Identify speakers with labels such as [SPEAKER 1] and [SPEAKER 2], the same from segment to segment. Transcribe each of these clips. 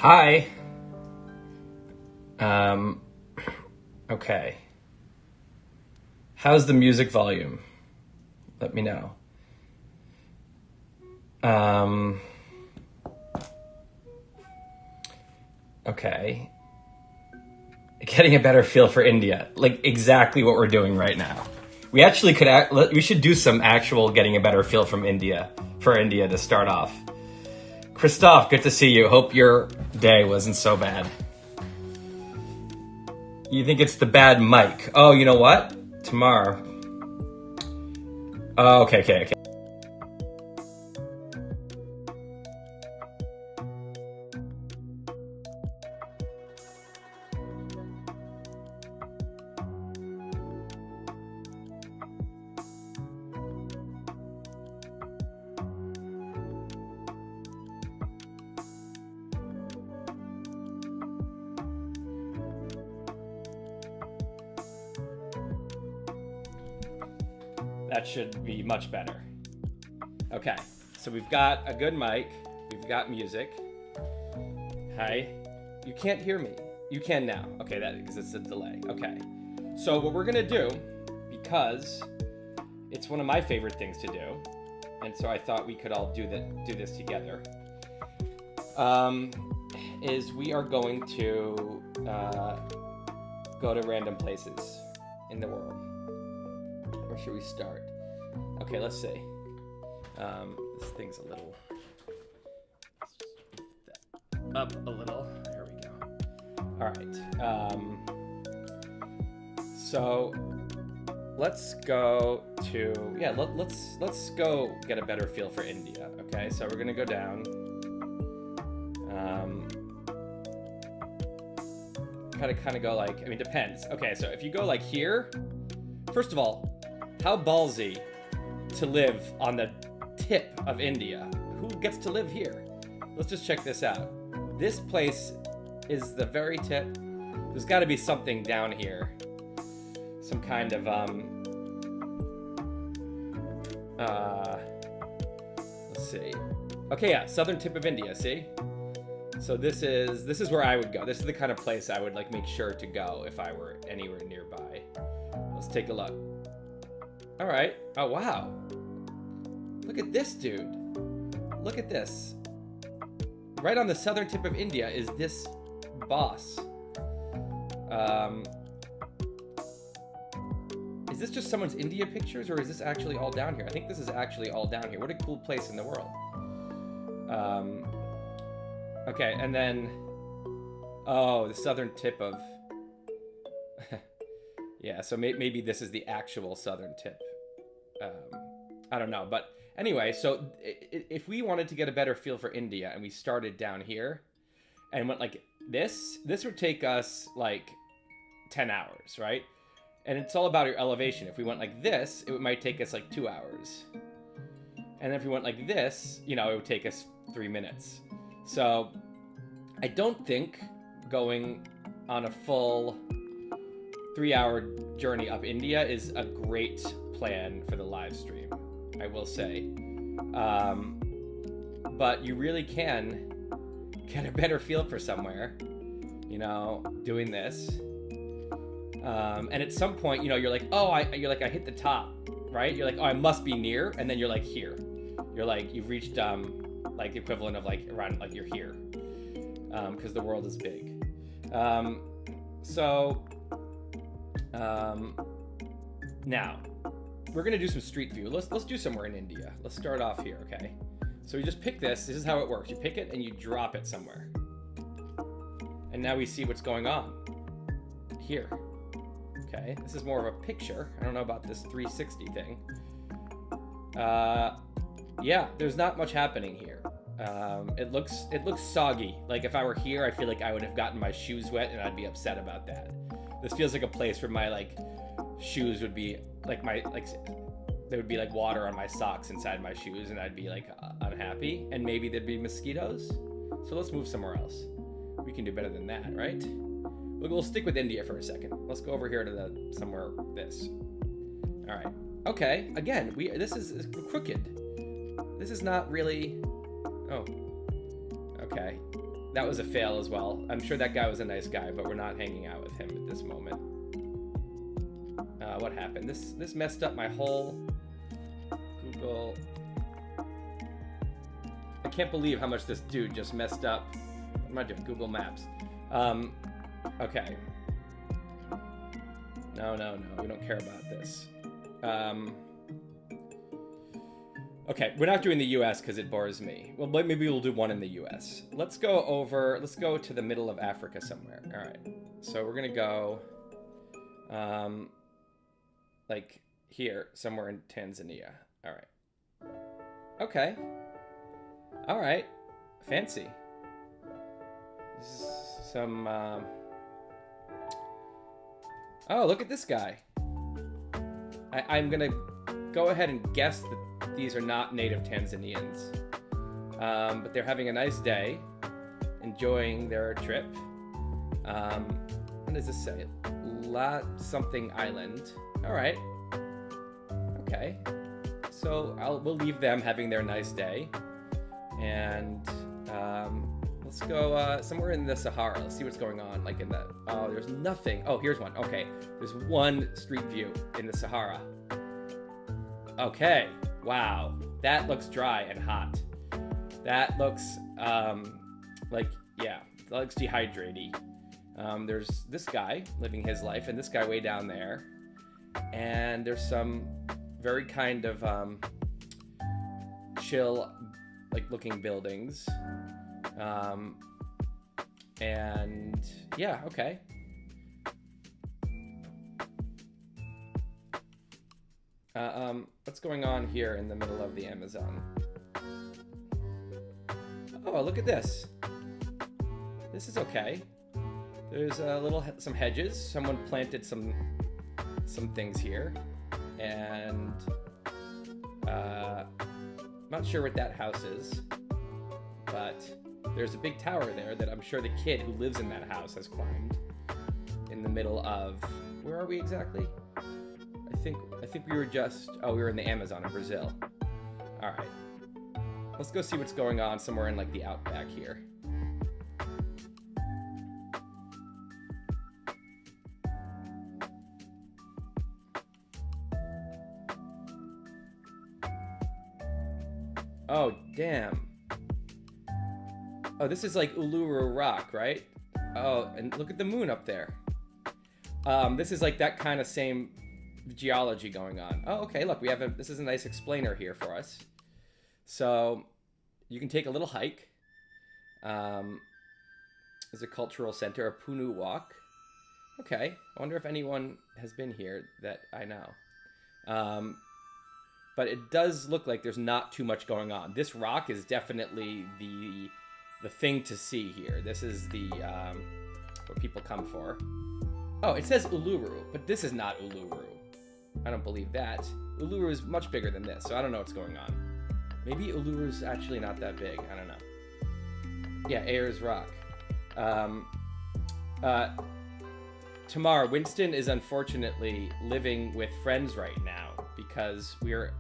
[SPEAKER 1] Hi. Okay. How's the music volume? Let me know. Okay. Getting a better feel for India. Like exactly what we're doing right now. We actually we should do some actual getting a better feel from India for India to start off. Christoph, good to see you. Hope your day wasn't so bad. You think it's the bad mic? Oh, you know what? Tomorrow. Oh, okay. That should be much better. Okay, so we've got a good mic. We've got music. Hi. You can't hear me. You can now. Okay, because it's a delay. Okay. So what we're gonna do, because it's one of my favorite things to do, and so I thought we could all do this together, is we are going to go to random places in the world. Where should we start? Okay, let's see. This thing's a little... Up a little. There we go. All right. So let's go to... Yeah, let's go get a better feel for India. Okay, so we're gonna go down. Kind of go like... I mean, depends. Okay, so if you go like here... First of all, how ballsy to live on the tip of India. Who gets to live here? Let's just check this out. This place is the very tip. There's got to be something down here. Some kind of let's see. Okay, yeah, southern tip of India, see? So this is where I would go. This is the kind of place I would like make sure to go if I were anywhere nearby. Let's take a look. All right. Oh, wow. Look at this, dude. Look at this. Right on the southern tip of India is this boss. Is this just someone's India pictures, or is this actually all down here? I think this is actually all down here. What a cool place in the world. Okay, and then... Oh, the southern tip of... Yeah, so maybe this is the actual southern tip. I don't know, but anyway, so if we wanted to get a better feel for India and we started down here and went like this would take us like 10 hours, right? And it's all about your elevation. If we went like this, it might take us like 2 hours. And then if we went like this, it would take us 3 minutes. So I don't think going on a full 3-hour journey up India is a great plan for the live stream, I will say. But you really can get a better feel for somewhere, doing this. And at some point, you're like, I hit the top, right? You're like, oh, I must be near. And then you're like here. You're like, you've reached like the equivalent of like around, like you're here. Because the world is big. Now, we're gonna do some street view. Let's do somewhere in India. Let's start off here, okay? So we just pick this. This is how it works. You pick it and you drop it somewhere. And now we see what's going on here. Okay, this is more of a picture. I don't know about this 360 thing. Yeah, there's not much happening here. It looks soggy. Like if I were here, I feel like I would have gotten my shoes wet and I'd be upset about that. This feels like a place where my like shoes would be like there would be like water on my socks inside my shoes and I'd be like unhappy, and maybe there'd be mosquitoes. So let's move somewhere else. We can do better than that, right? We'll stick with India for a second. Let's go over here to somewhere this. All right. Okay. Again, this is crooked. This is not really. Oh. Okay. that was a fail as well. I'm sure that guy was a nice guy, but we're not hanging out with him at this moment. What happened? This messed up my whole Google. I can't believe how much this dude just messed up. What am I doing? Google Maps. Okay. No, we don't care about this. Okay, we're not doing the US because it bores me. Well, maybe we'll do one in the US. Let's go to the middle of Africa somewhere. All right. So we're gonna go, like here, somewhere in Tanzania. All right. Okay. All right. Fancy. Some, oh, look at this guy. I'm gonna go ahead and guess that these are not native Tanzanians. But they're having a nice day, enjoying their trip. What does this say? Something Island. All right. Okay. So we'll leave them having their nice day. And let's go somewhere in the Sahara. Let's see what's going on. Like in the, oh, there's nothing. Oh, here's one. Okay. There's one street view in the Sahara. Okay. Wow. That looks dry and hot. That looks like, yeah, that looks dehydrated. There's this guy living his life and this guy way down there. And there's some very kind of chill, like looking buildings. And yeah, okay. What's going on here in the middle of the Amazon? Oh, look at this. This is okay. There's some hedges. Someone planted some things here, and not sure what that house is, but there's a big tower there that I'm sure the kid who lives in that house has climbed. In the middle of, where are we exactly? I think we were we were in the Amazon in Brazil. All right. Let's go see what's going on somewhere in like the outback here. Oh, damn. Oh, this is like Uluru Rock, right? Oh, and look at the moon up there. This is like that kind of same geology going on. Oh, okay, look, this is a nice explainer here for us. So you can take a little hike. There's a cultural center, a Punu Walk. Okay, I wonder if anyone has been here that I know. But it does look like there's not too much going on. This rock is definitely the thing to see here. This is the what people come for. Oh, it says Uluru, but this is not Uluru. I don't believe that. Uluru is much bigger than this, so I don't know what's going on. Maybe Uluru's actually not that big. I don't know. Yeah, Ayers Rock. Tamar, Winston is unfortunately living with friends right now because we're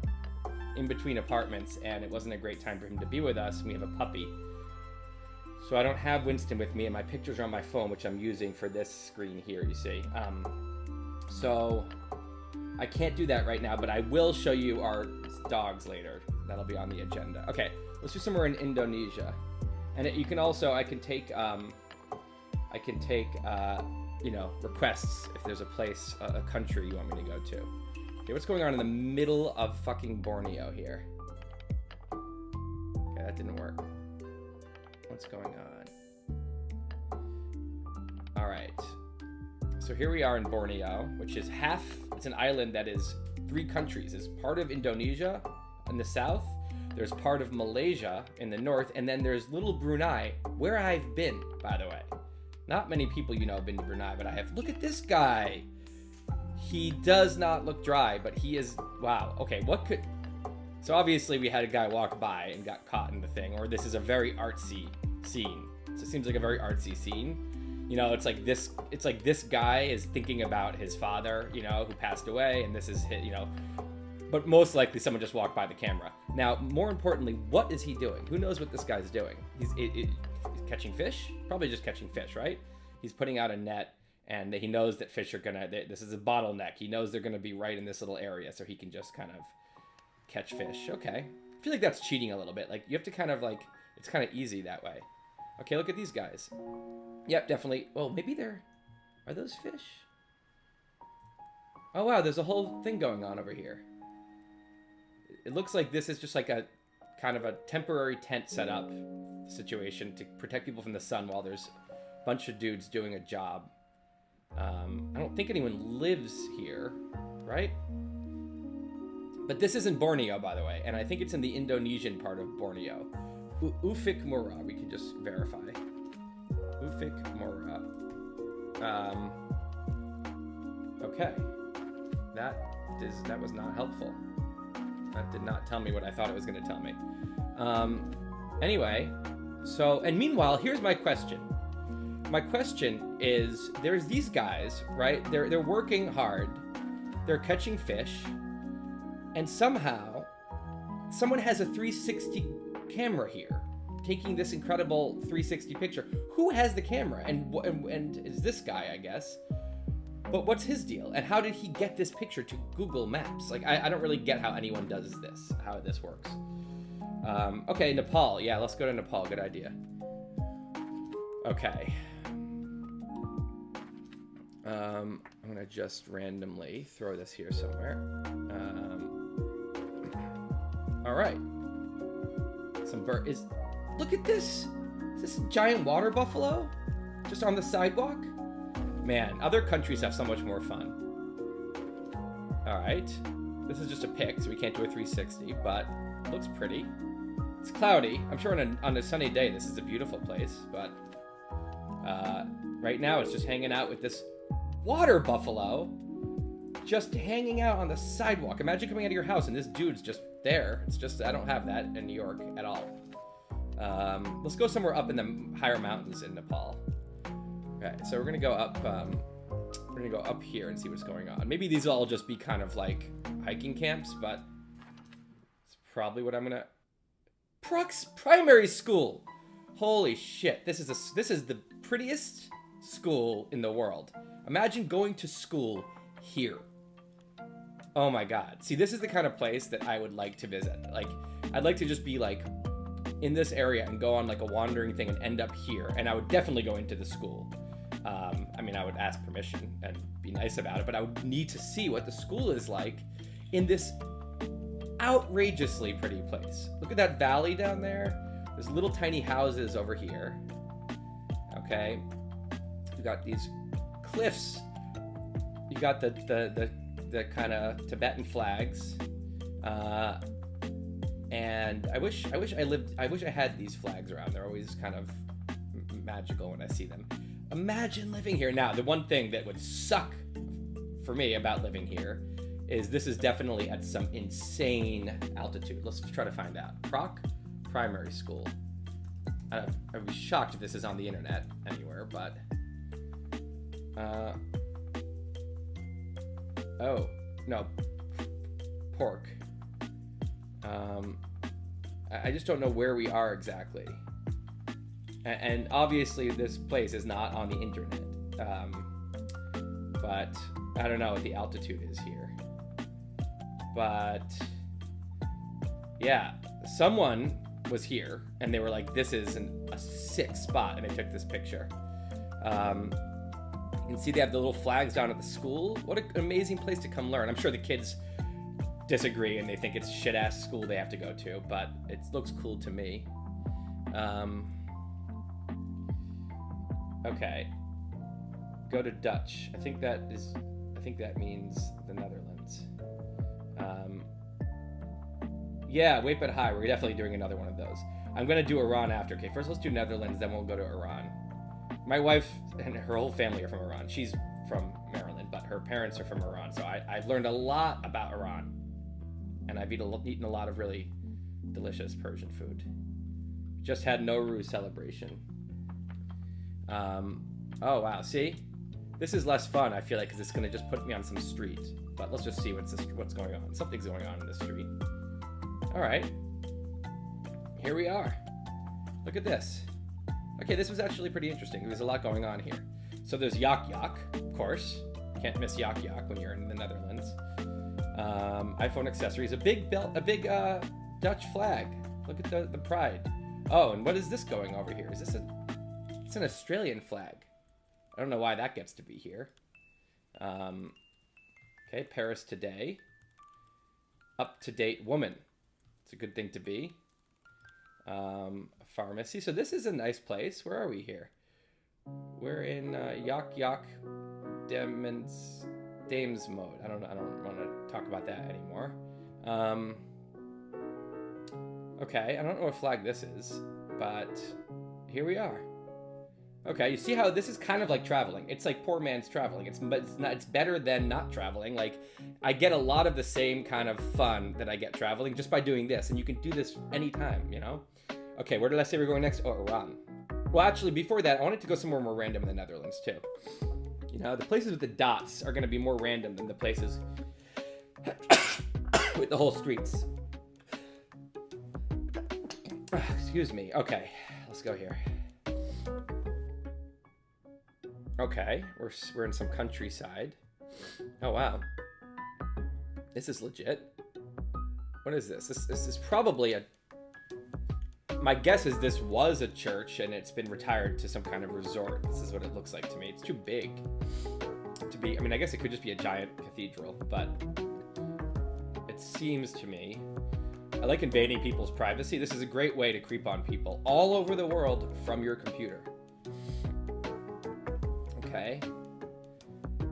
[SPEAKER 1] in between apartments and it wasn't a great time for him to be with us, and we have a puppy. So I don't have Winston with me, and my pictures are on my phone, which I'm using for this screen here, you see. So I can't do that right now, but I will show you our dogs later. That'll be on the agenda. Okay, let's do somewhere in Indonesia. And you can also, I can take you know, requests if there's a place, a country you want me to go to. Okay, what's going on in the middle of fucking Borneo here? Okay, that didn't work. What's going on? All right. So here we are in Borneo, which is it's an island that is 3 countries. It's part of Indonesia in the south. There's part of Malaysia in the north. And then there's little Brunei, where I've been, by the way. Not many people you know have been to Brunei, but I have. Look at this guy. He does not look dry, but he is, wow. Okay, so obviously we had a guy walk by and got caught in the thing, or this is a very artsy scene. So it seems like a very artsy scene. You know, it's like this guy is thinking about his father, you know, who passed away, and this is his, you know, but most likely someone just walked by the camera. Now, more importantly, what is he doing? Who knows what this guy's doing? catching fish? Probably just catching fish, right? He's putting out a net, and he knows that fish are gonna, this is a bottleneck. He knows they're gonna be right in this little area, so he can just kind of catch fish. Okay. I feel like that's cheating a little bit. Like, you have to kind of, like, it's kind of easy that way. Okay, look at these guys. Yep, definitely. Well, maybe are those fish? Oh, wow, there's a whole thing going on over here. It looks like this is just like a kind of a temporary tent setup situation to protect people from the sun while there's a bunch of dudes doing a job. I don't think anyone lives here, right? But this is in Borneo, by the way, and I think it's in the Indonesian part of Borneo. Ufik Mura, we can just verify. Ufik Mura. Okay. That was not helpful. That did not tell me what I thought it was going to tell me. Anyway, so, and meanwhile, here's my question. My question is, there's these guys, right? They're working hard. They're catching fish. And somehow, someone has a 360 camera here, taking this incredible 360 picture. Who has the camera? And is this guy, I guess. But what's his deal? And how did he get this picture to Google Maps? Like, I don't really get how anyone does this, how this works. Okay, Nepal. Yeah, let's go to Nepal. Good idea. Okay. I'm going to just randomly throw this here somewhere. All right. Look at this. Is this a giant water buffalo? Just on the sidewalk? Man, other countries have so much more fun. All right. This is just a pic, so we can't do a 360, but it looks pretty. It's cloudy. I'm sure on a sunny day, this is a beautiful place, but right now it's just hanging out with this water buffalo, just hanging out on the sidewalk. Imagine coming out of your house and this dude's just there. It's just, I don't have that in New York at all. Let's go somewhere up in the higher mountains in Nepal. Okay, so we're gonna go up. We're gonna go up here and see what's going on. Maybe these will all just be kind of like hiking camps, but it's probably what I'm gonna. Primary school. Holy shit! This is the prettiest school in the world. Imagine going to school here. Oh my god. See, this is the kind of place that I would like to visit. Like, I'd like to just be like in this area and go on like a wandering thing and end up here. And I would definitely go into the school. I mean, I would ask permission and be nice about it, but I would need to see what the school is like in this outrageously pretty place. Look at that valley down there. There's little tiny houses over here. Okay. You got these cliffs. You got the kind of Tibetan flags. And I wish I had these flags around. They're always kind of magical when I see them. Imagine living here. Now, the one thing that would suck for me about living here is this is definitely at some insane altitude. Let's try to find out. Primary school. I'd be shocked if this is on the internet anywhere, but oh no, pork. I just don't know where we are exactly, and obviously this place is not on the internet, but I don't know what the altitude is here. But yeah, someone was here and they were like, this is a sick spot, and they took this picture. You can see they have the little flags down at the school. What an amazing place to come learn. I'm sure the kids disagree and they think it's shit-ass school they have to go to, but it looks cool to me. Okay. Go to Dutch. I think that means the Netherlands. Yeah, wait but high. We're definitely doing another one of those. I'm gonna do Iran after. Okay, first let's do Netherlands, then we'll go to Iran. My wife and her whole family are from Iran. She's from Maryland, but her parents are from Iran. So I've learned a lot about Iran. And I've eaten a lot of really delicious Persian food. Just had Nowruz celebration. Oh, wow. See? This is less fun, I feel like, because it's going to just put me on some street. But let's just see what's going on. Something's going on in the street. All right. Here we are. Look at this. Okay, this was actually pretty interesting. There's a lot going on here. So there's Yak Yak, of course. Can't miss Yak Yak when you're in the Netherlands. iPhone accessories, a big Dutch flag. Look at the pride. Oh, and what is this going over here? Is this it's an Australian flag. I don't know why that gets to be here. Okay, Paris Today. Up-to-date woman. It's a good thing to be. A pharmacy. So this is a nice place. Where are we here? We're in Yak Yak Dames mode. I don't want to talk about that anymore. Okay, I don't know what flag this is, but here we are. Okay, you see how this is kind of like traveling. It's like poor man's traveling. It's better than not traveling. Like, I get a lot of the same kind of fun that I get traveling just by doing this, and you can do this anytime, you know? Okay, where did I say we're going next? Oh, Iran. Well, actually, before that, I wanted to go somewhere more random in the Netherlands, too. You know, the places with the dots are going to be more random than the places with the whole streets. Excuse me. Okay, let's go here. Okay, we're in some countryside. Oh, wow. This is legit. What is this? This is probably a... My guess is this was a church and it's been retired to some kind of resort. This is what it looks like to me. It's too big to be... I mean, I guess it could just be a giant cathedral, but it seems to me... I like invading people's privacy. This is a great way to creep on people all over the world from your computer. Okay.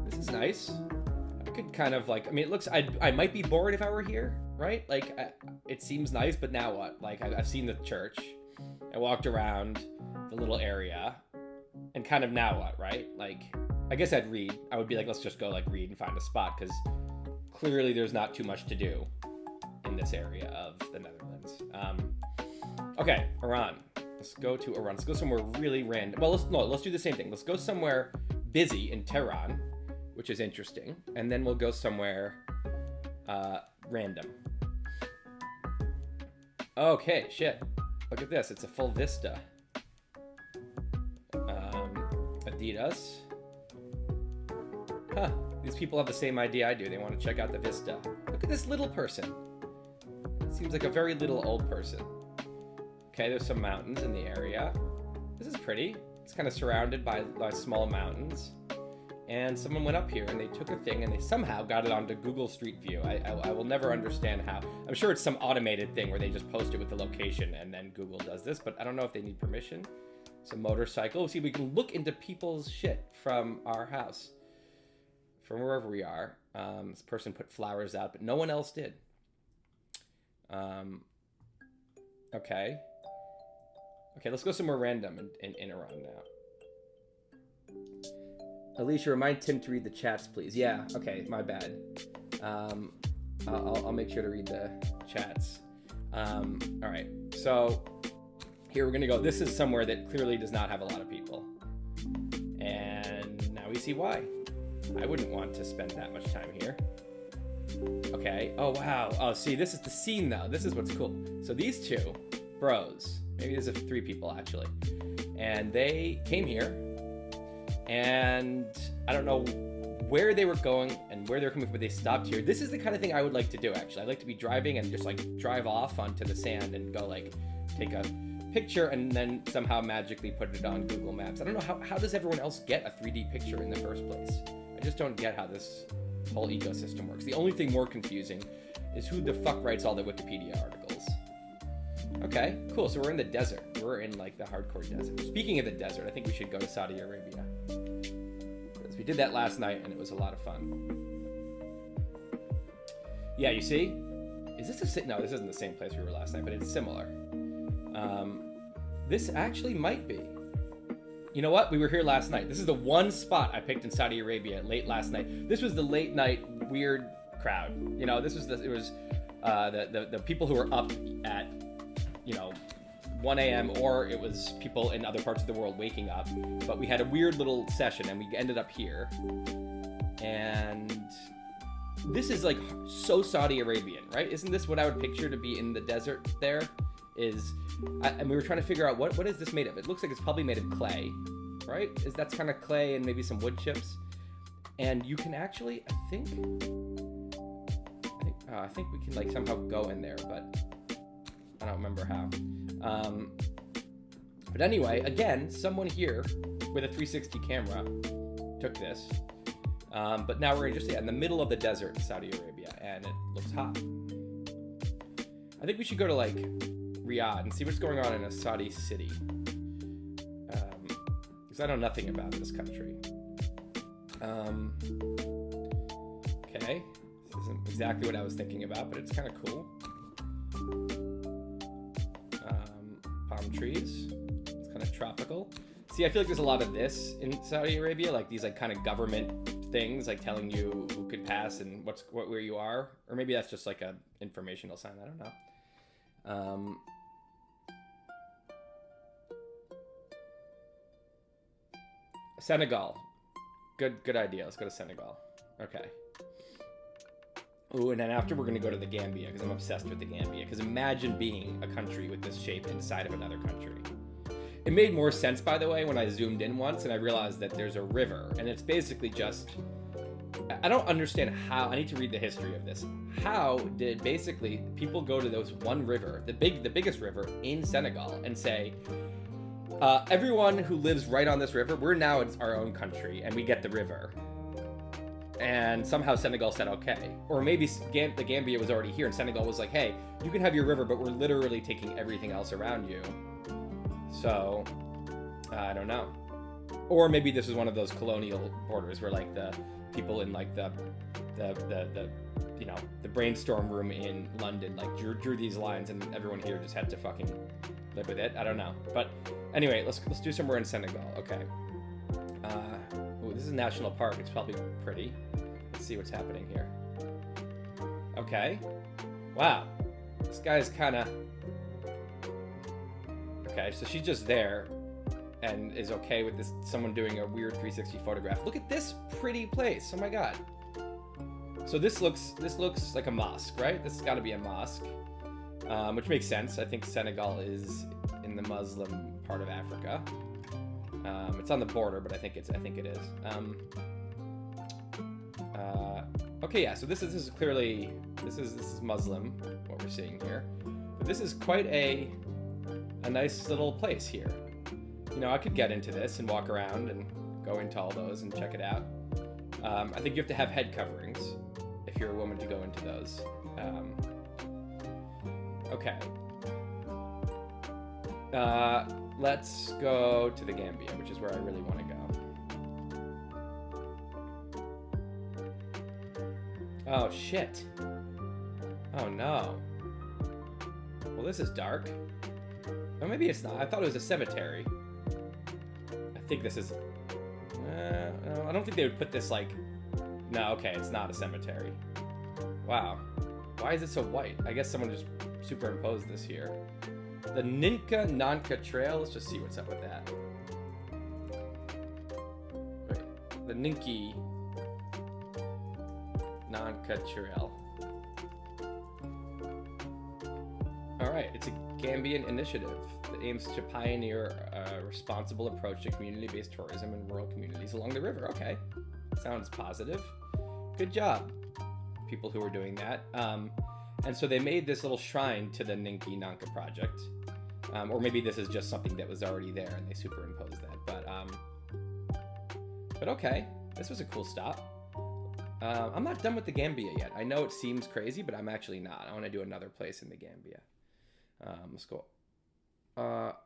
[SPEAKER 1] This is nice. I could kind of like... I mean, it looks... I might be bored if I were here, right? Like, it seems nice, but now what? Like, I've seen the church. I walked around the little area. And kind of now what, right? Like, I guess I'd read. I would be like, let's just go, like, read and find a spot, because clearly there's not too much to do in this area of the Netherlands. Okay, Iran. Let's go to Iran. Let's go somewhere really random. Well, let's do the same thing. Let's go somewhere busy in Tehran, which is interesting. And then we'll go somewhere random. Okay, shit. Look at this. It's a full vista. Adidas. Huh. These people have the same idea I do. They want to check out the vista. Look at this little person. Seems like a very little old person. Okay, there's some mountains in the area. This is pretty. It's kind of surrounded by small mountains. And someone went up here and they took a thing and they somehow got it onto Google Street View. I will never understand how. I'm sure it's some automated thing where they just post it with the location and then Google does this, but I don't know if they need permission. It's a motorcycle. See, we can look into people's shit from our house. From wherever we are. This person put flowers out, but no one else did. Okay. Okay, let's go somewhere random in Iran now. Alicia, remind Tim to read the chats, please. Yeah, okay, my bad. I'll make sure to read the chats. All right, so here we're gonna go. This is somewhere that clearly does not have a lot of people. And now we see why. I wouldn't want to spend that much time here. Okay. Oh, wow. Oh, see, this is the scene, though. This is what's cool. So these two bros, maybe there's 3 people, actually, and they came here, and I don't know where they were going and where they're coming from, but they stopped here. This is the kind of thing I would like to do, actually. I'd like to be driving and just, like, drive off onto the sand and go, like, take a picture and then somehow magically put it on Google Maps. I don't know, how does everyone else get a 3D picture in the first place? I just don't get how this whole ecosystem works. The only thing more confusing is who the fuck writes all the Wikipedia articles. Okay, cool. So we're in the desert. We're in like the hardcore desert. Speaking of the desert, I think we should go to Saudi Arabia. Because we did that last night and it was a lot of fun. Yeah, you see? Is this no, this isn't the same place we were last night, but it's similar. This actually might be. You know what? We were here last night. This is the one spot I picked in Saudi Arabia late last night. This was the late night weird crowd. You know, this was the people who were up at, you know, 1 a.m. or it was people in other parts of the world waking up. But we had a weird little session and we ended up here. And this is like so Saudi Arabian, right? Isn't this what I would picture to be in the desert there? is, and we were trying to figure out what is this made of. It looks like it's probably made of clay, right? That's kind of clay and maybe some wood chips. And you can actually, I think we can like somehow go in there, but I don't remember how. But anyway, again, someone here with a 360 camera took this. But now we're just in the middle of the desert in Saudi Arabia, and it looks hot. I think we should go to like Riyadh and see what's going on in a Saudi city. Because I know nothing about this country. Okay, this isn't exactly what I was thinking about, but it's kind of cool. Palm trees. It's kind of tropical. See, I feel like there's a lot of this in Saudi Arabia, like these like kind of government things, like telling you who could pass and where you are, or maybe that's just like a informational sign. I don't know. Senegal. Good idea. Let's go to Senegal. Okay. Ooh, and then after we're going to go to the Gambia, because I'm obsessed with the Gambia. Because imagine being a country with this shape inside of another country. It made more sense, by the way, when I zoomed in once and I realized that there's a river. And it's basically just... I don't understand how... I need to read the history of this. How did basically people go to those one river, the biggest river in Senegal, and say... everyone who lives right on this river, we're now it's our own country, and we get the river. And somehow Senegal said okay. Or maybe the Gambia was already here, and Senegal was like, hey, you can have your river, but we're literally taking everything else around you. So, I don't know. Or maybe this is one of those colonial borders where, like, the people in, like, the brainstorm room in London, like, drew these lines, and everyone here just had to fucking live with it. I don't know. But anyway, let's do somewhere in Senegal. Okay. Ooh, this is a national park. It's probably pretty. Let's see what's happening here. Okay. Wow. This guy's kind of... Okay, so she's just there and is okay with this, someone doing a weird 360 photograph. Look at this pretty place. Oh my god. So this looks like a mosque, right? This has got to be a mosque. Which makes sense. I think Senegal is in the Muslim part of Africa. It's on the border, but I think it is. Okay, yeah. So this is clearly this is Muslim. What we're seeing here, but this is quite a nice little place here. You know, I could get into this and walk around and go into all those and check it out. I think you have to have head coverings if you're a woman to go into those. Okay. Let's go to the Gambia, which is where I really want to go. Oh, shit. Oh, no. Well, this is dark. Oh, maybe it's not. I thought it was a cemetery. I think this is... no, I don't think they would put this, like... No, okay, it's not a cemetery. Wow. Why is it so white? I guess someone just superimposed this here. The Ninka Nanka Trail. Let's just see what's up with that. Wait. The Ninki Nanka Trail. Alright, it's a Gambian initiative that aims to pioneer a responsible approach to community-based tourism in rural communities along the river. Okay. Sounds positive. Good job, people who are doing that. And so they made this little shrine to the Ninki Nanka project. Or maybe this is just something that was already there and they superimposed that. But okay, this was a cool stop. I'm not done with the Gambia yet. I know it seems crazy, but I'm actually not. I want to do another place in the Gambia. Let's go up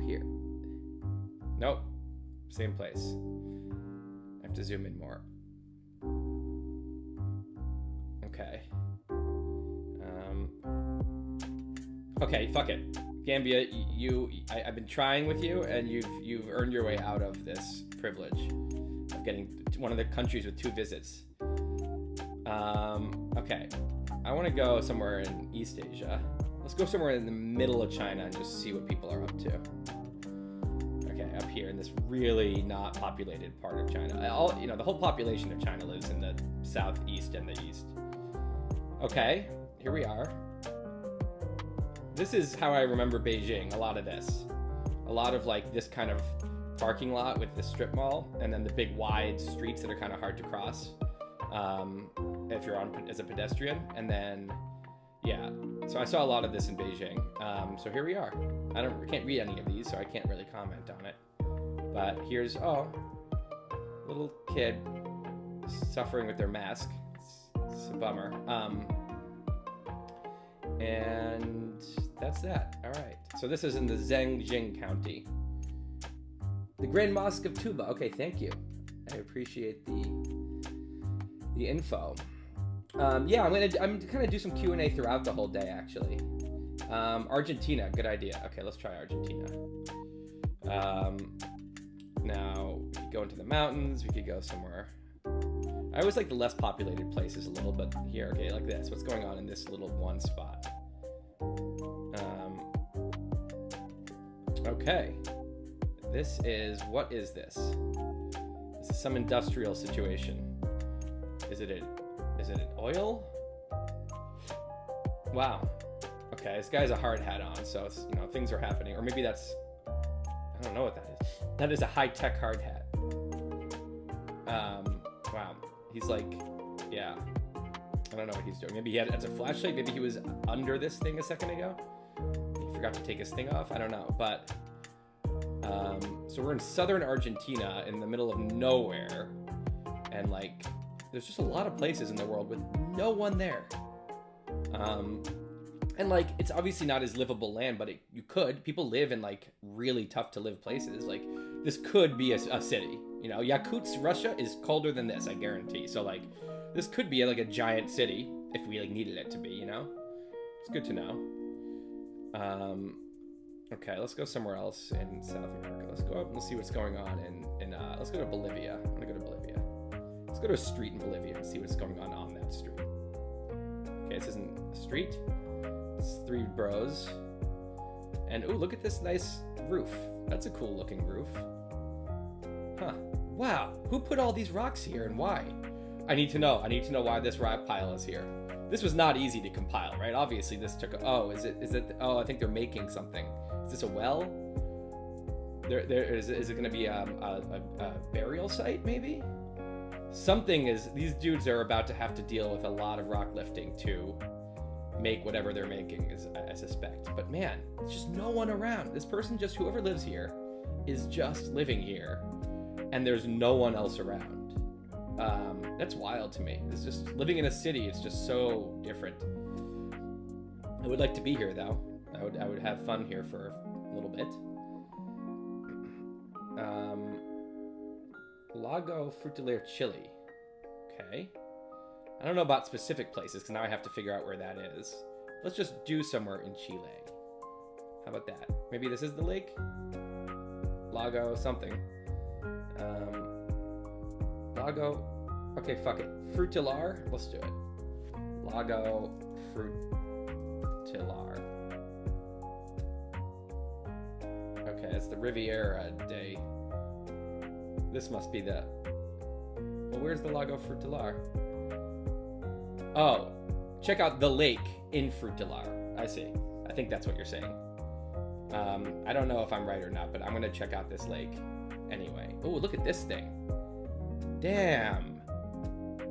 [SPEAKER 1] here. Nope, same place. I have to zoom in more. Okay. Okay, fuck it. Gambia, I've been trying with you, and you've earned your way out of this privilege of getting one of the countries with 2 visits. Okay, I want to go somewhere in East Asia. Let's go somewhere in the middle of China and just see what people are up to. Okay, up here in this really not populated part of China. The whole population of China lives in the southeast and the east. Okay, here we are. This is how I remember Beijing. A lot of this. A lot of like this kind of parking lot with the strip mall, and then the big wide streets that are kind of hard to cross if you're on as a pedestrian. And then, yeah. So I saw a lot of this in Beijing. So here we are. I can't read any of these, so I can't really comment on it. But here's, little kid suffering with their mask. It's a bummer. And that's that. All right. So this is in the Zhengjing County. The Grand Mosque of Tuba. Okay, thank you. I appreciate the info. Yeah, I'm gonna do some Q&A throughout the whole day, actually. Argentina, good idea. Okay, let's try Argentina. Now we could go into the mountains. We could go somewhere. I always like the less populated places a little, but here, okay, like this. What's going on in this little one spot? Okay. What is this? This is some industrial situation. Is it an oil? Wow. Okay, this guy's a hard hat on, so it's, things are happening. Or maybe that's, I don't know what that is. That is a high-tech hard hat. Wow. He's like, yeah. I don't know what he's doing. Maybe he had it as a flashlight. Maybe he was under this thing a second ago. He forgot to take his thing off. I don't know. But, so we're in southern Argentina in the middle of nowhere. And, like, there's just a lot of places in the world with no one there. And, like, it's obviously not as livable land, but you could. People live in, like, really tough to live places. Like, this could be a city. Yakutsk, Russia is colder than this, I guarantee. So, like, this could be, like, a giant city if we, like, needed it to be, It's good to know. Okay, let's go somewhere else in South America. Let's go up and let's see what's going on let's go to Bolivia. I'm gonna go to Bolivia. Let's go to a street in Bolivia and see what's going on that street. Okay, this isn't a street. It's three bros. And, ooh, look at this nice roof. That's a cool looking roof. Huh. Wow. Who put all these rocks here and why? I need to know. I need to know why this rock pile is here. This was not easy to compile, right? Obviously, this took is it, I think they're making something. Is this a well? Is it going to be a burial site, maybe? These dudes are about to have to deal with a lot of rock lifting to make whatever they're making, I suspect. But man, there's just no one around. This person, whoever lives here, is just living here, and there's no one else around. That's wild to me. It's just living in a city. It's just so different. I would like to be here, though. I would have fun here for a little bit. Lago Frutillar, Chile. Okay. I don't know about specific places, because now I have to figure out where that is. Let's just do somewhere in Chile. How about that? Maybe this is the lake? Lago something. Lago... Okay, fuck it. Frutillar? Let's do it. Lago Frutillar. Okay, it's the Riviera Day. This must be the... Well, where's the Lago Frutillar? Oh, check out the lake in Frutillar. I see. I think that's what you're saying. I don't know if I'm right or not, but I'm going to check out this lake anyway. Oh, look at this thing. Damn.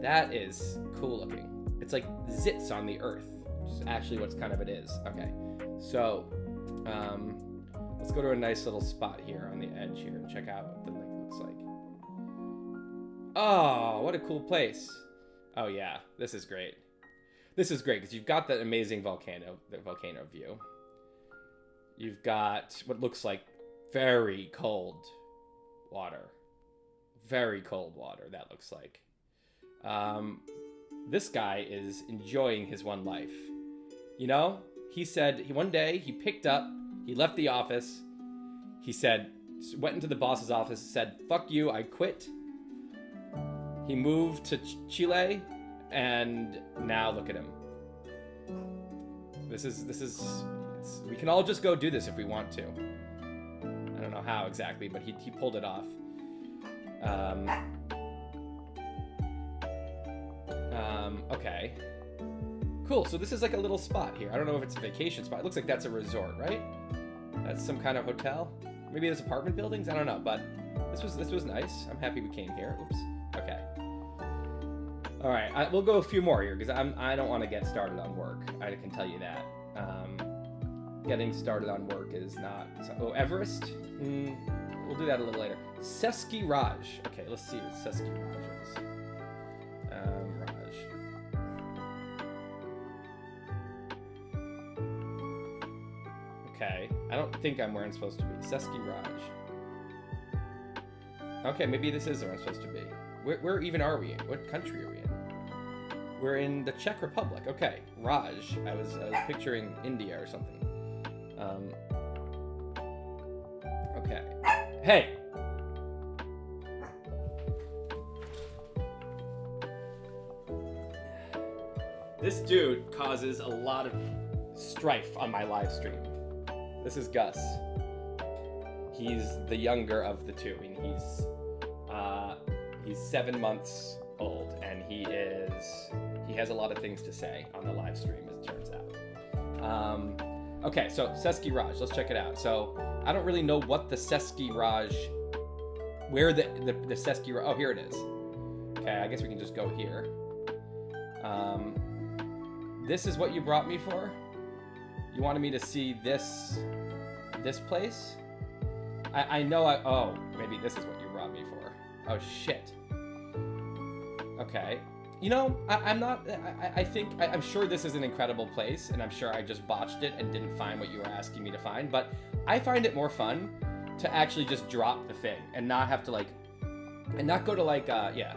[SPEAKER 1] That is cool looking. It's like zits on the earth, which is actually what's kind of it is. Okay. So, let's go to a nice little spot here on the edge here and check out what the lake looks like. Oh, what a cool place. Oh yeah, this is great. This is great because you've got that amazing volcano view. You've got what looks like very cold water. Very cold water, that looks like. This guy is enjoying his one life. He said one day he picked up, he left the office, he said, went into the boss's office, said, "Fuck you, I quit." He moved to Chile, and now look at him. We can all just go do this if we want to. I don't know how exactly, but he pulled it off. Okay. Cool, so this is like a little spot here. I don't know if it's a vacation spot. It looks like that's a resort, right? That's some kind of hotel. Maybe there's apartment buildings. I don't know, but this was nice. I'm happy we came here. Oops. Okay. All right, we'll go a few more here because I don't want to get started on work. I can tell you that. Getting started on work is not. Oh, Everest. We'll do that a little later. Seski Raj. Okay, let's see what Seski Raj is. Raj. Okay, I don't think I'm where I'm supposed to be. Seski Raj. Okay, maybe this is where I'm supposed to be. Where even are we in? What country are we in? We're in the Czech Republic. Okay, Raj. I was picturing India or something. Okay. Hey! This dude causes a lot of strife on my live stream. This is Gus. He's the younger of the two, and he's 7 months old, and he has a lot of things to say on the live stream, as it turns out. Okay, so Seski Raj, let's check it out. So I don't really know what the Seski Raj, where the Seski Raj, oh, here it is. Okay, I guess we can just go here. This is what you brought me for? You wanted me to see this place? I know oh, maybe this is what you brought me for. Oh, shit. Okay. You know, I'm sure this is an incredible place, and I'm sure I just botched it and didn't find what you were asking me to find, but I find it more fun to actually just drop the thing and not have to, like, and not go to, like, yeah.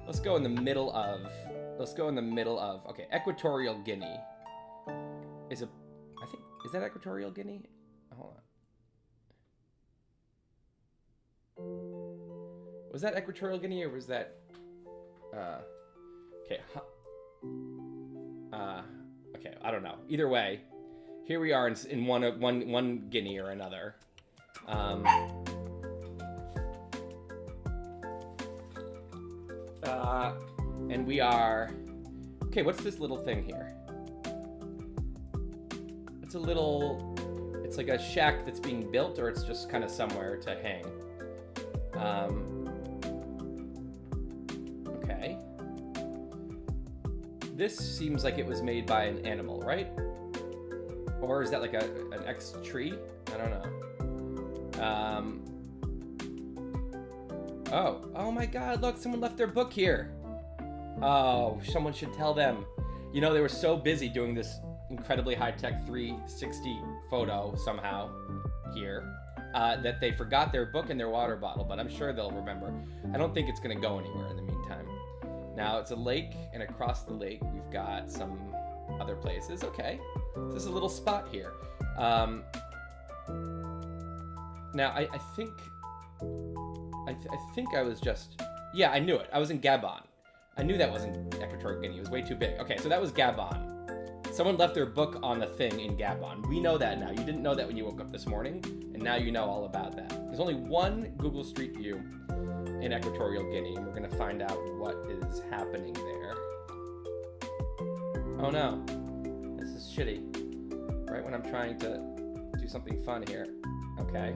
[SPEAKER 1] Let's go in the middle of, okay, Equatorial Guinea is is that Equatorial Guinea? Hold on. Was that Equatorial Guinea, or was that, okay, okay, I don't know. Either way, here we are in one Guinea or another. And we are, okay, what's this little thing here? It's like a shack that's being built, or it's just kind of somewhere to hang. Okay. This seems like it was made by an animal, right? Or is that like an X tree? I don't know. Oh my God, look, someone left their book here. Oh, someone should tell them. You know, they were so busy doing this incredibly high-tech 360 photo somehow here that they forgot their book and their water bottle, but I'm sure they'll remember. I don't think it's going to go anywhere in the meantime. Now, it's a lake, and across the lake, we've got some other places. Okay, so this is a little spot here. Now, I think I was just... Yeah, I knew it. I was in Gabon. I knew that wasn't Equatorial Guinea. It was way too big. Okay, so that was Gabon. Someone left their book on the thing in Gabon. We know that now. You didn't know that when you woke up this morning, and now you know all about that. There's only one Google Street View in Equatorial Guinea, and we're going to find out what is happening there. Oh no. This is shitty. Right when I'm trying to do something fun here. Okay.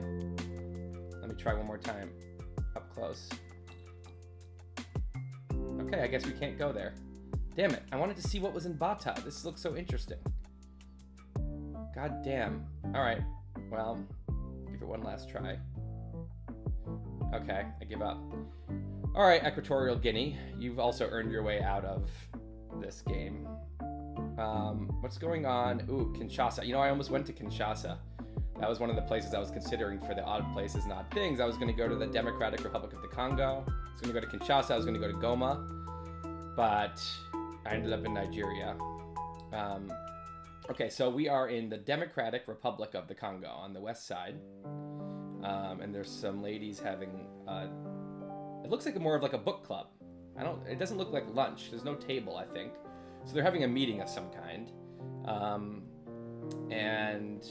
[SPEAKER 1] Let me try one more time. Up close. Okay, I guess we can't go there. Damn it, I wanted to see what was in Bata. This looks so interesting. God damn. Alright, well, give it one last try. Okay, I give up. Alright, Equatorial Guinea. You've also earned your way out of this game. What's going on? Ooh, Kinshasa. You know, I almost went to Kinshasa. That was one of the places I was considering for the odd places and odd things. I was going to go to the Democratic Republic of the Congo. I was going to go to Kinshasa. I was going to go to Goma. But I ended up in Nigeria. Okay, so we are in the Democratic Republic of the Congo on the west side. And there's some ladies having... it looks like more of like a book club. It doesn't look like lunch. There's no table, I think. So they're having a meeting of some kind. And...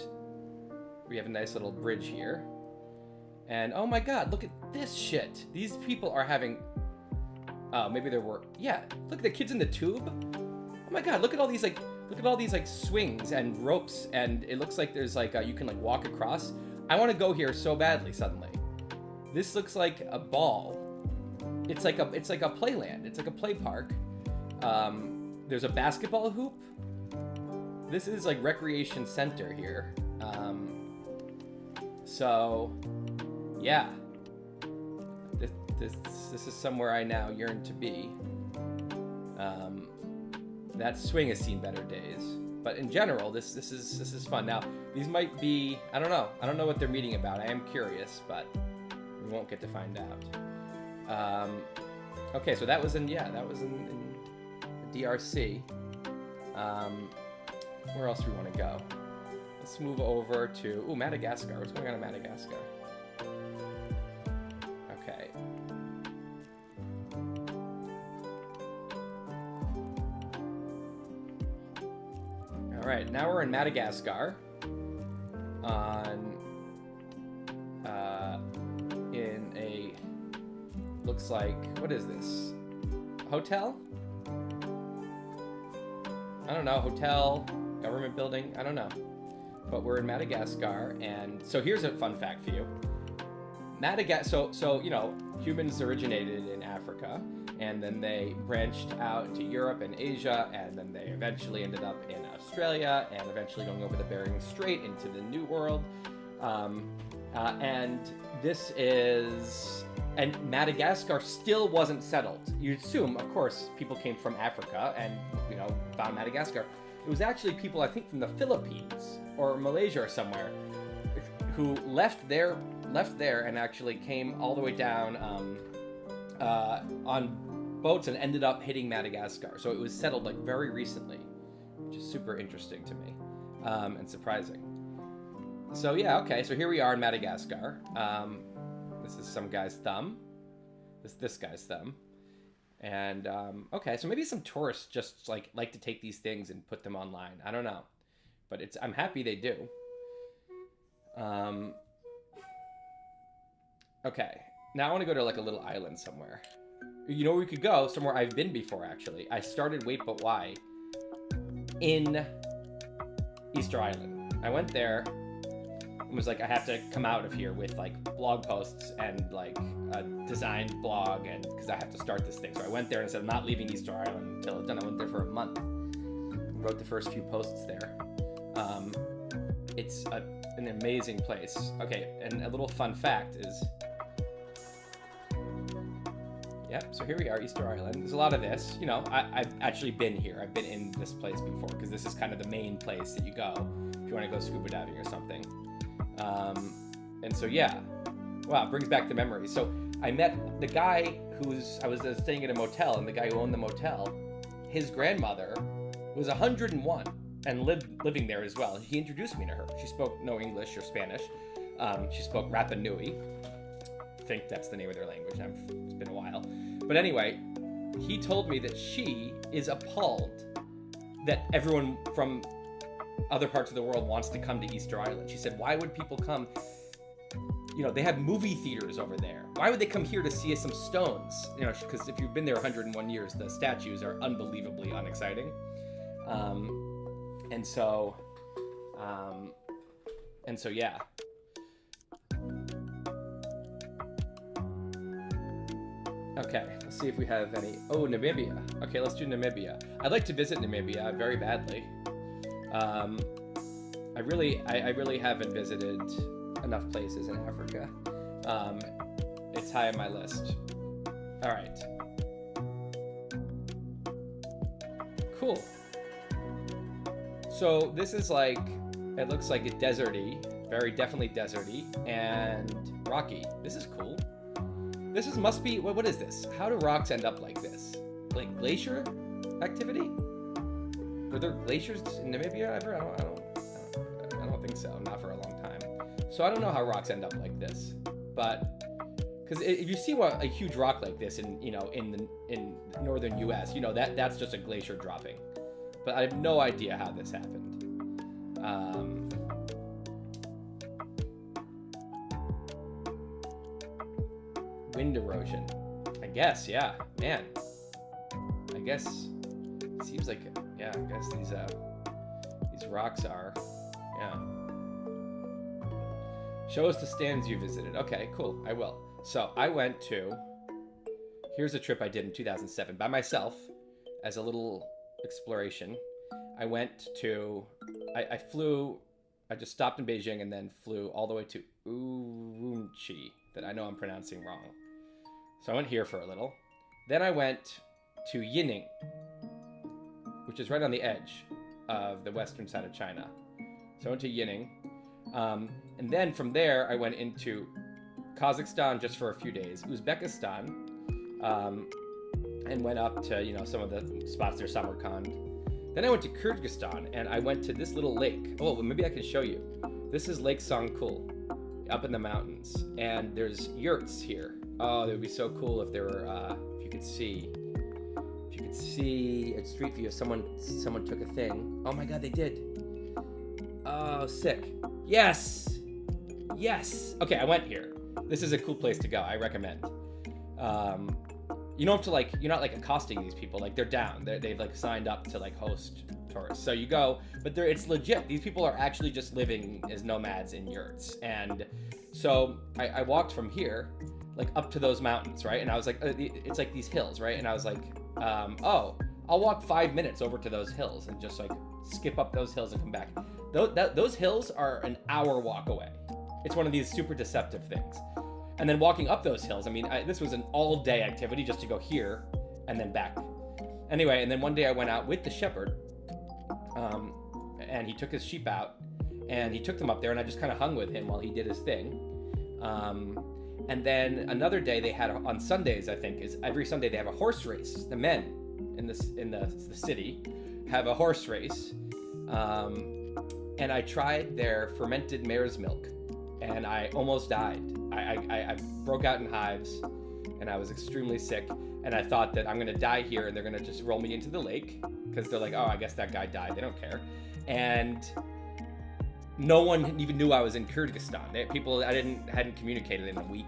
[SPEAKER 1] we have a nice little bridge here. And oh my God, look at this shit. These people are having, oh, maybe there were, yeah, look at the kids in the tube. Oh my God, look at all these like swings and ropes, and it looks like there's like you can like walk across. I want to go here so badly suddenly. This looks like a ball. It's like a playland. It's like a play park. There's a basketball hoop. This is like recreation center here. So yeah, this is somewhere I now yearn to be. That swing has seen better days, but in general, this is fun. Now, these might be, I don't know what they're meeting about. I am curious, but we won't get to find out. Okay, so that was in the DRC. Where else do we want to go? Let's move over to Madagascar. What's going on in Madagascar? Okay. All right, now we're in Madagascar. In a, looks like, what is this? Hotel? I don't know, hotel, government building, I don't know. But we're in Madagascar, and so here's a fun fact for you. So you know, humans originated in Africa, and then they branched out to Europe and Asia, and then they eventually ended up in Australia, and eventually going over the Bering Strait into the New World. And Madagascar still wasn't settled. You'd assume, of course, people came from Africa and, you know, found Madagascar. It was actually people, I think, from the Philippines or Malaysia or somewhere who left there and actually came all the way down on boats and ended up hitting Madagascar. So it was settled like very recently, which is super interesting to me and surprising. So yeah, okay, so here we are in Madagascar. This is some guy's thumb. This guy's thumb. And okay, so maybe some tourists just like to take these things and put them online. I don't know, but I'm happy they do. Okay, now I want to go to like a little island somewhere. You know where we could go? Somewhere I've been before, actually. I started Wait But Why in Easter Island. I went there and was like, I have to come out of here with like blog posts and like a designed blog, and because I have to start this thing. So I went there and said, I'm not leaving Easter Island until it's done. I went there for a month. Wrote the first few posts there. It's an amazing place. Okay, and a little fun fact is, yep, so here we are, Easter Island. There's a lot of this. You know, I've actually been here. I've been in this place before, because this is kind of the main place that you go if you want to go scuba diving or something. And so, yeah. Wow, it brings back the memories. So I met the guy I was staying at a motel, and the guy who owned the motel, his grandmother was 101 and living there as well. He introduced me to her. She spoke no English or Spanish. She spoke Rapa Nui. I think that's the name of their language. It's been a while. But anyway, he told me that she is appalled that everyone from other parts of the world wants to come to Easter Island. She said, why would people come? You know, they have movie theaters over there. Why would they come here to see some stones? You know, because if you've been there 101 years, the statues are unbelievably unexciting. And so, yeah. Okay, let's see if we have any. Oh, Namibia. Okay, let's do Namibia. I'd like to visit Namibia very badly. I really haven't visited enough places in Africa. It's high on my list. All right. Cool. So this is like, it looks like it's deserty, very definitely deserty and rocky. This is cool. This must be, what is this? How do rocks end up like this? Like glacier activity? Were there glaciers in Namibia ever? I don't think so, not for a long time. So I don't know how rocks end up like this, but because if you see a huge rock like this in the northern U.S., you know that's just a glacier dropping. But I have no idea how this happened. Wind erosion, I guess. Yeah, man. I guess it seems like Yeah, I guess these rocks are. Yeah. Show us the stands you visited. Okay, cool. I will. So I went to. Here's a trip I did in 2007 by myself, as a little exploration. I went to. I flew. I just stopped in Beijing and then flew all the way to Urumqi, that I know I'm pronouncing wrong. So I went here for a little. Then I went to Yining, which is right on the edge of the western side of China. So I went to Yining. And then from there, I went into Kazakhstan just for a few days, Uzbekistan, and went up to, some of the spots there, Samarkand. Then I went to Kyrgyzstan, and I went to this little lake. Oh, well, maybe I can show you. This is Lake Songkul, up in the mountains, and there's yurts here. Oh, it would be so cool if there were, if you could see a street view. Someone took a thing. Oh my God, they did. Oh, sick. Yes. Okay, I went here. This is a cool place to go. I recommend. You don't have to you're not accosting these people. Like, they're down. They've signed up to host tourists. So you go, but it's legit. These people are actually just living as nomads in yurts. And so I walked from here, up to those mountains, right? And I was like, it's these hills, right? And I was like, I'll walk 5 minutes over to those hills and just skip up those hills and come back. Those hills are an hour walk away. It's one of these super deceptive things. And then walking up those hills, this was an all-day activity just to go here and then back. Anyway, and then one day I went out with the shepherd, and he took his sheep out, and he took them up there, and I just kind of hung with him while he did his thing. And then another day they had, on Sundays, I think, is every Sunday they have a horse race. The men in the city have a horse race. And I tried their fermented mare's milk, and I almost died. I broke out in hives, and I was extremely sick, and I thought that I'm going to die here, and they're going to just roll me into the lake, because they're like, oh, I guess that guy died. They don't care. And no one even knew I was in Kyrgyzstan. I hadn't communicated in a week,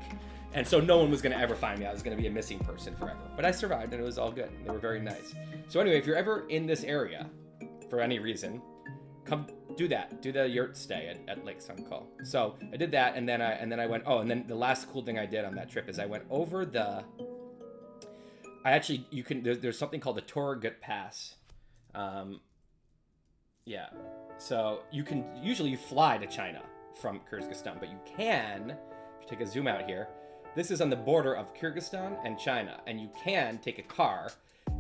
[SPEAKER 1] and so no one was going to ever find me. I was going to be a missing person forever. But I survived, and it was all good. They were very nice. So anyway, if you're ever in this area for any reason, come do that. Do the yurt stay at Lake Songkul. So I did that, and then I went. Oh, and then the last cool thing I did on that trip is I went over the. There's something called the Torgut Pass. Yeah. So you fly to China from Kyrgyzstan, but you can, if you take a zoom out here, this is on the border of Kyrgyzstan and China, and you can take a car,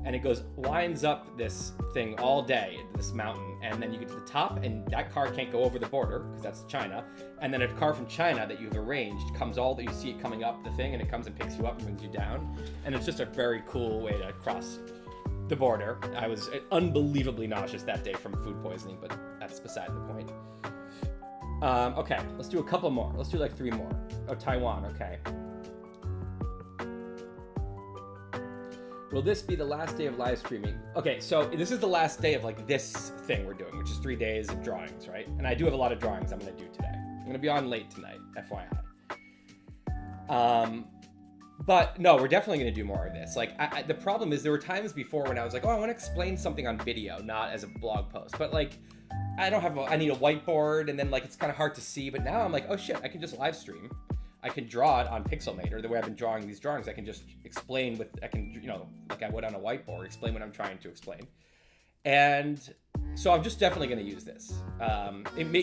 [SPEAKER 1] and it winds up this thing all day, this mountain, and then you get to the top, and that car can't go over the border, because that's China, and then a car from China that you've arranged you see it coming up the thing, and it comes and picks you up and brings you down, and it's just a very cool way to cross the border. I was unbelievably nauseous that day from food poisoning, but that's beside the point. Okay, let's do a couple more. Let's do 3 more. Oh, Taiwan, okay. Will this be the last day of live streaming? Okay, so this is the last day of this thing we're doing, which is 3 days of drawings, right? And I do have a lot of drawings I'm going to do today. I'm going to be on late tonight, FYI. But no, we're definitely going to do more of this. The problem is there were times before when I was like, oh, I want to explain something on video, not as a blog post. But I need a whiteboard, and then it's kind of hard to see. But now I'm like, oh shit, I can just live stream. I can draw it on Pixelmator the way I've been drawing these drawings. I can just explain like I would on a whiteboard, explain what I'm trying to explain. And so I'm just definitely going to use this.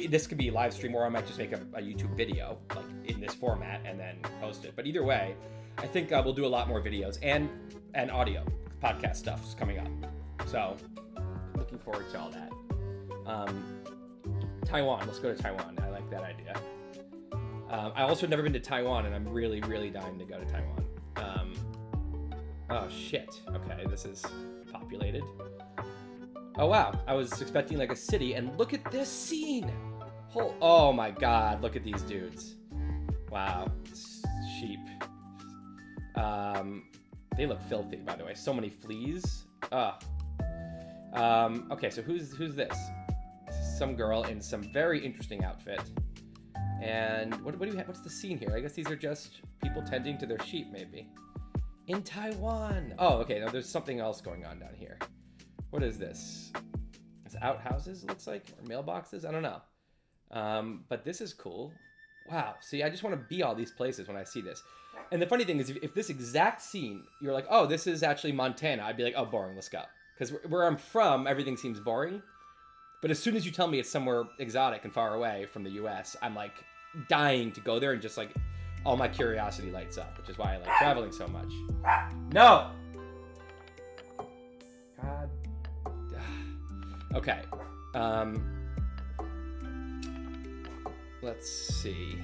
[SPEAKER 1] This could be a live stream, or I might just make a YouTube video in this format and then post it. But either way, I think we'll do a lot more videos and audio podcast stuff is coming up. So looking forward to all that. Taiwan. Let's go to Taiwan. I like that idea. I also have never been to Taiwan, and I'm really, really dying to go to Taiwan. Oh, shit. Okay, this is populated. Oh, wow. I was expecting a city, and look at this scene. Oh, my God. Look at these dudes. Wow. Sheep. They look filthy, by the way. So many fleas. Okay, so who's this? Some girl in some very interesting outfit. And what do we have? What's the scene here? I guess these are just people tending to their sheep, maybe. In Taiwan. Oh, okay. Now there's something else going on down here. What is this? It's outhouses, it looks like, or mailboxes. I don't know. But this is cool. Wow. See, I just want to be all these places when I see this. And the funny thing is, if this exact scene, you're like, oh, this is actually Montana, I'd be like, oh, boring, let's go. Because where I'm from, everything seems boring. But as soon as you tell me it's somewhere exotic and far away from the US, I'm like dying to go there, and just like all my curiosity lights up, which is why I like traveling so much. No! God. Okay. Let's see.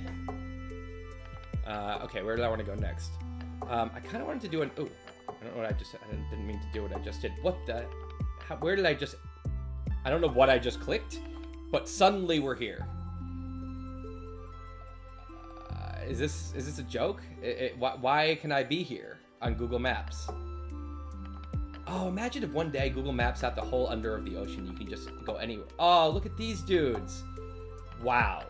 [SPEAKER 1] Okay, where did I want to go next? I kind of wanted to do an... Oh, I don't know what I just... I didn't mean to do what I just did. What the... where did I just... I don't know what I just clicked, but suddenly we're here. Is this a joke? Why can I be here on Google Maps? Oh, imagine if one day Google Maps had the whole under of the ocean. You can just go anywhere. Oh, look at these dudes. Wow.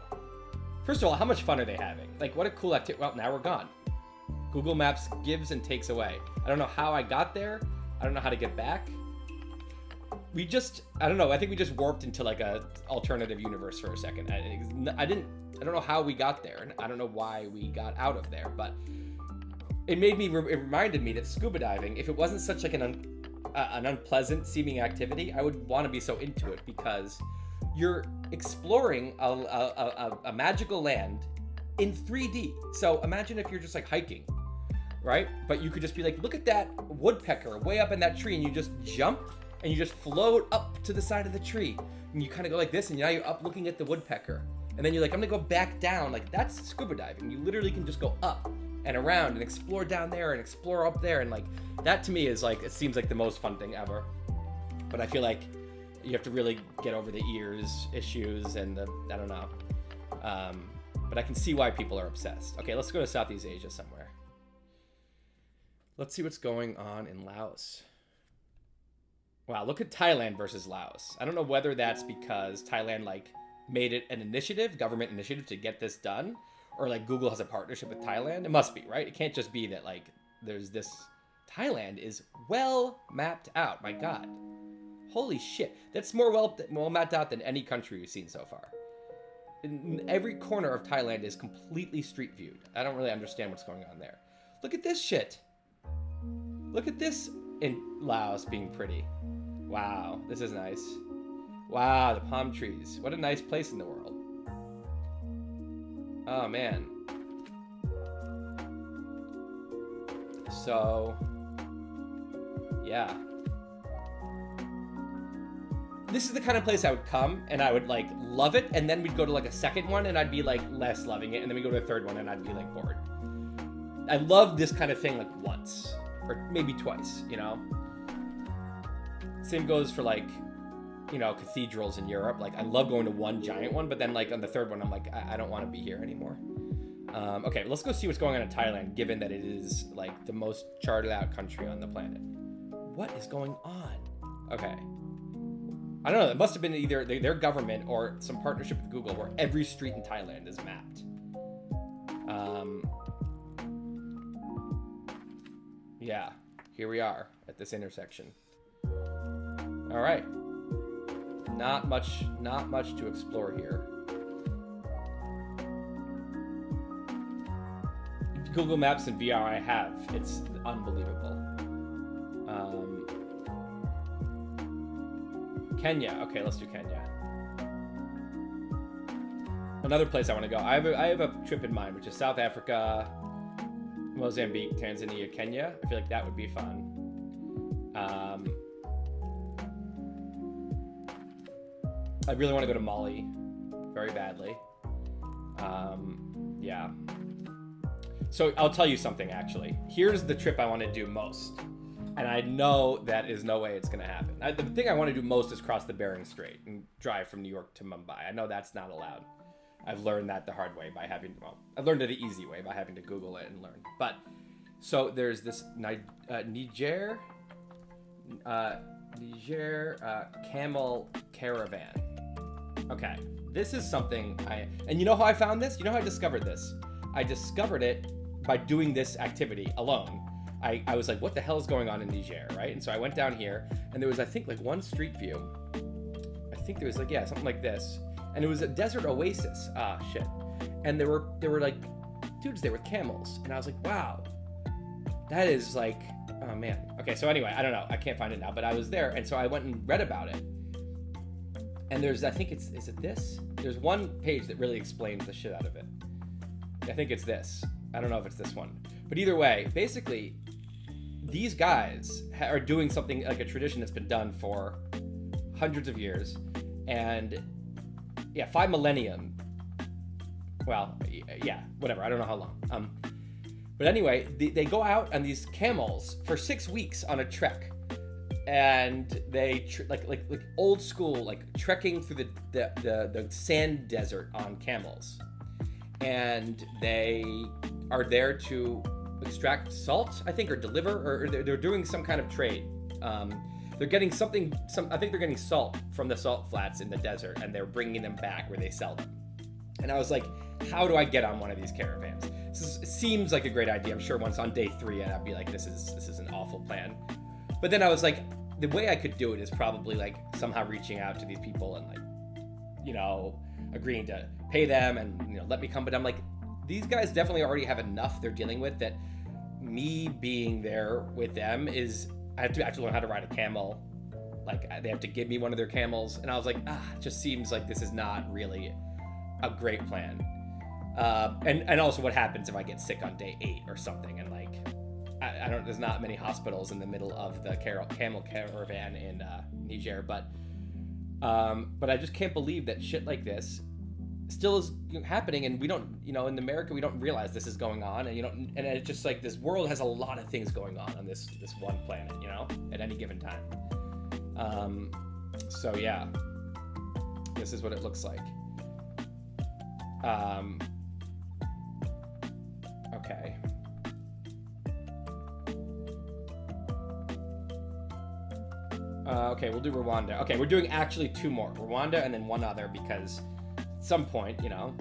[SPEAKER 1] First of all, how much fun are they having? Like, what a cool activity. Well, now we're gone. Google Maps gives and takes away. I don't know how I got there. I don't know how to get back. I don't know. I think we just warped into like a alternative universe for a second. I don't know how we got there, and I don't know why we got out of there, but it reminded me that scuba diving, if it wasn't such like an unpleasant seeming activity, I would want to be so into it, because you're exploring a magical land in 3D. So imagine if you're just like hiking, right? But you could just be like, look at that woodpecker way up in that tree, and you just jump and you just float up to the side of the tree, and you kind of go like this, and now you're up looking at the woodpecker, and then you're like, I'm gonna go back down. Like, that's scuba diving. You literally can just go up and around and explore down there and explore up there, and like that to me is like, it seems like the most fun thing ever. But I feel like you have to really get over the ears issues and the, I don't know. But I can see why people are obsessed. Okay, let's go to Southeast Asia somewhere. Let's see what's going on in Laos. Wow, look at Thailand versus Laos. I don't know whether that's because Thailand like made it an initiative, government initiative to get this done, or like Google has a partnership with Thailand. It must be, right? It can't just be that like there's this. Thailand is well mapped out. My God. Holy shit. That's more well mapped out than any country we've seen so far. In every corner of Thailand is completely street viewed. I don't really understand what's going on there. Look at this shit. Look at this in Laos being pretty. Wow, this is nice. Wow, the palm trees. What a nice place in the world. Oh, man. So, yeah. This is the kind of place I would come, and I would, like, love it, and then we'd go to, like, a second one, and I'd be, like, less loving it, and then we'd go to a third one, and I'd be, like, bored. I love this kind of thing, like, once. Or maybe twice, you know? Same goes for, like, you know, cathedrals in Europe. Like, I love going to one giant one, but then, like, on the third one, I'm like, I don't want to be here anymore. Okay, let's go see what's going on in Thailand, given that it is, like, the most charted out country on the planet. What is going on? Okay. I don't know. It must have been either their government or some partnership with Google where every street in Thailand is mapped. Yeah, here we are at this intersection. All right. Not much to explore here. Google Maps and VR I have. It's unbelievable. Kenya. Okay, let's do Kenya. Another place I want to go. I have a trip in mind, which is South Africa, Mozambique, Tanzania, Kenya. I feel like that would be fun. I really want to go to Mali very badly. Yeah. So I'll tell you something, actually. Here's the trip I want to do most. And I know that is no way it's going to happen. The thing I want to do most is cross the Bering Strait and drive from New York to Mumbai. I know that's not allowed. I've learned that the hard way by having, well, I've learned it the easy way by having to Google it and learn. But, so there's this Niger camel caravan. Okay, this is something and you know how I found this? You know how I discovered this? I discovered it by doing this activity alone. I was like, what the hell is going on in Niger, right? And so I went down here, and there was, I think, like one street view. I think there was like, yeah, something like this. And it was a desert oasis. Ah, shit. And there were like dudes there with camels. And I was like, wow, that is like, oh man. Okay, so anyway, I don't know. I can't find it now, but I was there. And so I went and read about it. And there's, I think is it this? There's one page that really explains the shit out of it. I think it's this. I don't know if it's this one. But either way, basically, these guys are doing something like a tradition that's been done for hundreds of years. And yeah, 5 millennium. Well, yeah, whatever. I don't know how long. But anyway, they go out on these camels for 6 weeks on a trek. And they like old school, like trekking through the sand desert on camels, and they are there to extract salt, I think, or deliver, or they're doing some kind of trade. They're getting I think they're getting salt from the salt flats in the desert, and they're bringing them back where they sell them. And I was like, how do I get on one of these caravans? It seems like a great idea. I'm sure once on day 3, I'd be like, this is an awful plan. But then I was like, the way I could do it is probably like somehow reaching out to these people and like, you know, agreeing to pay them and, you know, let me come. But I'm like, these guys definitely already have enough they're dealing with that me being there with them is, I have to actually learn how to ride a camel. Like they have to give me one of their camels. And I was like, it just seems like this is not really a great plan. And also what happens if I get sick on day 8 or something, and like, I don't. There's not many hospitals in the middle of the camel caravan in Niger, but I just can't believe that shit like this still is happening, and we don't, you know, in America we don't realize this is going on, and and it's just like this world has a lot of things going on this one planet, you know, at any given time. So yeah, this is what it looks like. Okay. Okay, we'll do Rwanda. Okay, we're doing actually 2 more. Rwanda and then one other, because at some point, you know,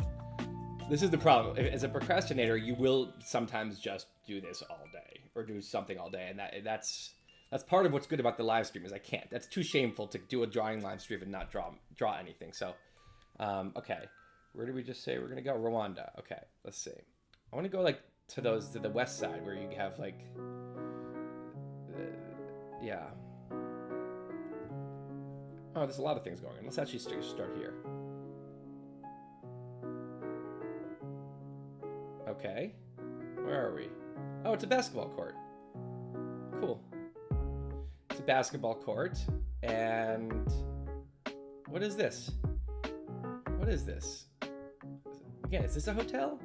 [SPEAKER 1] this is the problem. As a procrastinator, you will sometimes just do this all day or do something all day. And that's part of what's good about the live stream is I can't. That's too shameful to do a drawing live stream and not draw anything. So, okay. Where did we just say we're going to go? Rwanda. Okay, let's see. I want to go like to the west side where you have like, yeah. Oh, there's a lot of things going on. Let's actually start here. Okay. Where are we? Oh, it's a basketball court. Cool. It's a basketball court. And what is this? What is this? Again, is this a hotel?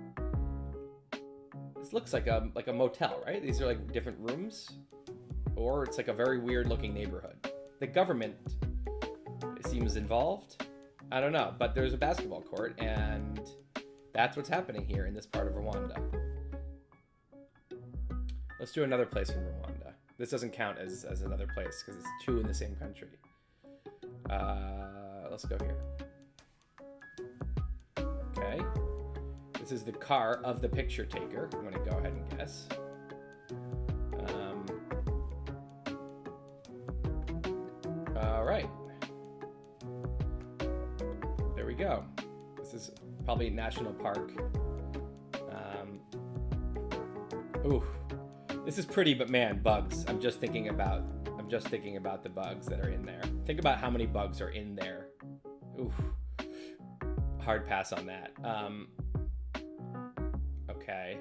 [SPEAKER 1] This looks like a motel, right? These are like different rooms. Or it's like a very weird looking neighborhood. The government seems involved. I don't know, but there's a basketball court, and that's what's happening here in this part of Rwanda. Let's do another place in Rwanda. This doesn't count as another place because it's 2 in the same country. Let's go here. Okay. This is the car of the picture taker. I'm going to go ahead and guess. All right. There we go. This is probably National Park. Ooh, this is pretty, but man, bugs. I'm just thinking about the bugs that are in there. Think about how many bugs are in there. Ooh, hard pass on that. Okay.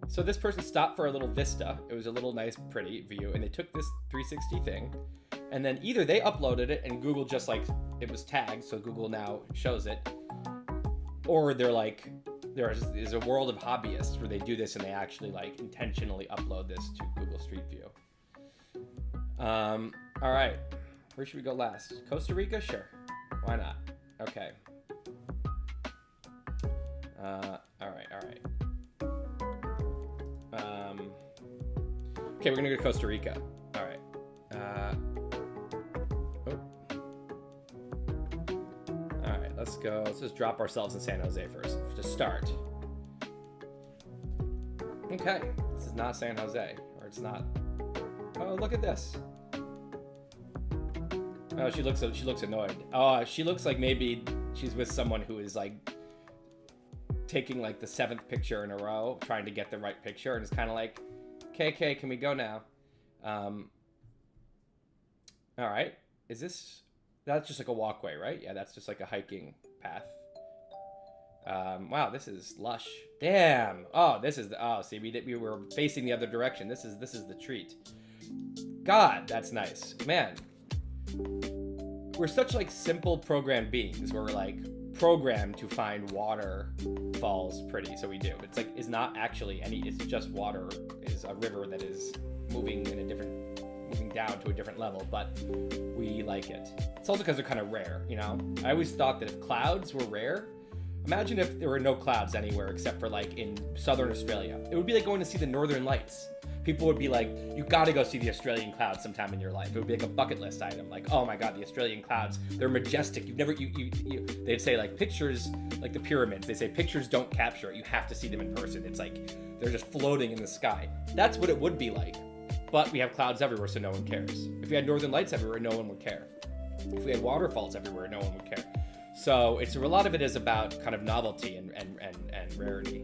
[SPEAKER 1] So this person stopped for a little vista. It was a little nice, pretty view, and they took this 360 thing, and then either they uploaded it and Google just like, it was tagged, so Google now shows it, or they're like, there's a world of hobbyists where they do this and they actually like intentionally upload this to Google Street View. All right, where should we go last? Costa Rica? Sure, why not? Okay. All right. Okay, we're gonna go to Costa Rica. All right. All right, let's go. Let's just drop ourselves in San Jose first to start. Okay, this is not San Jose, or it's not. Oh, look at this. Oh, she looks annoyed. Oh, she looks like maybe she's with someone who is like taking like the 7th picture in a row, trying to get the right picture, and it's kind of like, KK, can we go now? All right. That's just like a walkway, right? Yeah, that's just like a hiking path. Wow, this is lush. Damn. Oh, see, we were facing the other direction. This is the treat. God, that's nice. Man, we're such like simple programmed beings where we're like programmed to find waterfalls pretty, so we do. It's not actually it's just water is a river that is moving down to a different level, but we like it. It's also because they're kind of rare, you know? I always thought that if clouds were rare, imagine if there were no clouds anywhere except for like in southern Australia. It would be like going to see the Northern Lights. People would be like, you gotta go see the Australian clouds sometime in your life. It would be like a bucket list item. Like, oh my God, the Australian clouds, they're majestic. They'd say like pictures, like the pyramids, they say pictures don't capture it. You have to see them in person. It's like, they're just floating in the sky. That's what it would be like. But we have clouds everywhere, so no one cares. If we had Northern Lights everywhere, no one would care. If we had waterfalls everywhere, no one would care. So a lot of it is about kind of novelty and rarity.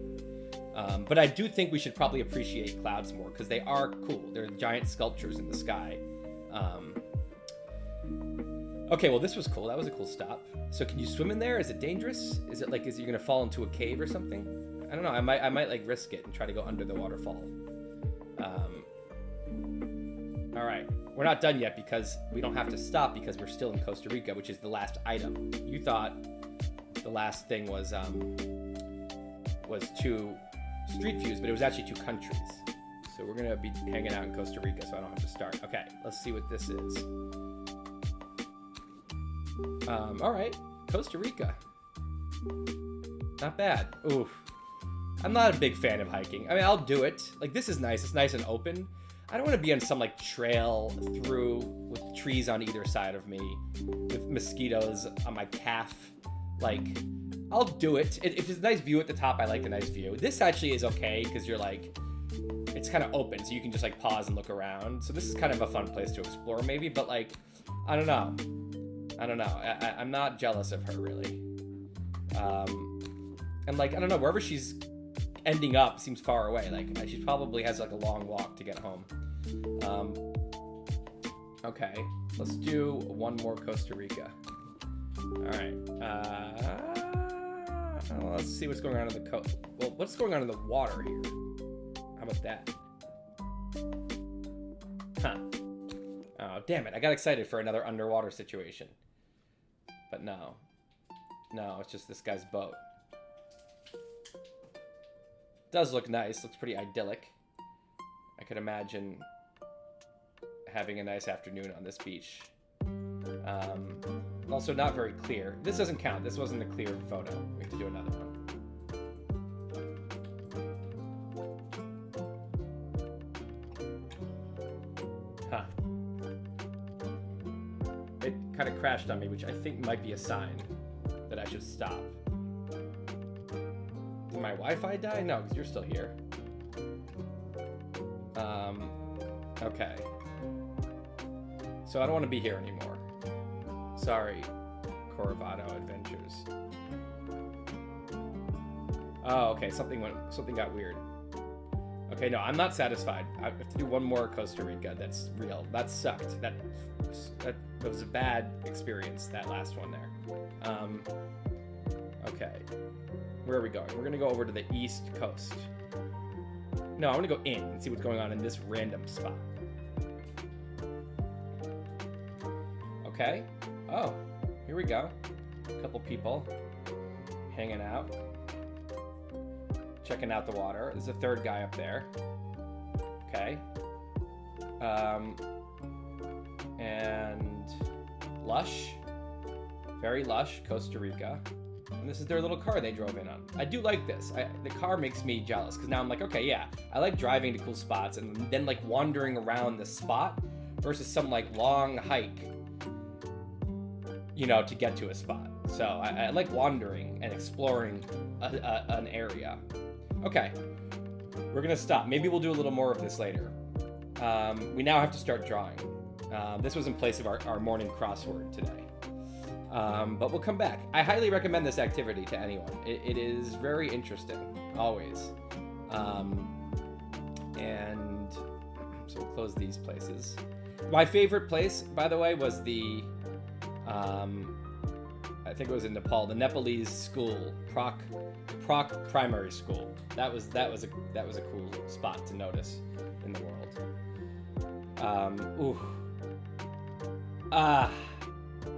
[SPEAKER 1] But I do think we should probably appreciate clouds more because they are cool. They're giant sculptures in the sky. Okay, well, this was cool. That was a cool stop. So can you swim in there? Is it dangerous? Is it you gonna fall into a cave or something? I don't know. I might like risk it and try to go under the waterfall. All right, we're not done yet because we don't have to stop because we're still in Costa Rica, which is the last item. You thought the last thing was 2 street views, but it was actually 2 countries. So we're gonna be hanging out in Costa Rica, so I don't have to start. Okay, let's see what this is. All right, Costa Rica. Not bad. Oof. I'm not a big fan of hiking. I mean, I'll do it. Like, this is nice. It's nice and open. I don't want to be on some like trail through with trees on either side of me, with mosquitoes on my calf. Like, I'll do it. If it's a nice view at the top, I like the nice view. This actually is okay because you're like, it's kind of open, so you can just like pause and look around. So this is kind of a fun place to explore maybe, but like, I don't know. I'm not jealous of her really. And like, I don't know, wherever she's ending up seems far away. Like, she probably has like a long walk to get home. Okay, let's do one more Costa Rica. All right. Let's see what's going on in the coast. Well, what's going on in the water here? How about that? Huh. Oh, damn it. I got excited for another underwater situation. But no. No, it's just this guy's boat. Does look nice. Looks pretty idyllic. I could imagine having a nice afternoon on this beach. Also not very clear. This doesn't count. This wasn't a clear photo. We have to do another one. Huh. It kind of crashed on me, which I think might be a sign that I should stop. Did my Wi-Fi die? No, because you're still here. Okay. So I don't want to be here anymore. Sorry, Corvado Adventures. Oh, okay. Something got weird. Okay, no, I'm not satisfied. I have to do one more Costa Rica. That's real. That sucked. That was a bad experience. That last one there. Okay. Where are we going? We're gonna go over to the East Coast. No, I want to go in and see what's going on in this random spot. Okay. Oh, here we go. A couple people hanging out, checking out the water. There's a third guy up there. Okay. And lush, very lush, Costa Rica. And this is their little car they drove in on. I do like this. The car makes me jealous because now I'm like, okay, yeah, I like driving to cool spots and then like wandering around the spot versus some like long hike, you know, to get to a spot. So I like wandering and exploring an area. Okay, we're gonna stop. Maybe we'll do a little more of this later. We now have to start drawing. This was in place of our morning crossword today. But we'll come back. I highly recommend this activity to anyone. It is very interesting, always. And so we'll close these places. My favorite place, by the way, was the, I think it was in Nepal, the Nepalese school, Proc Primary School. That was a cool spot to notice in the world.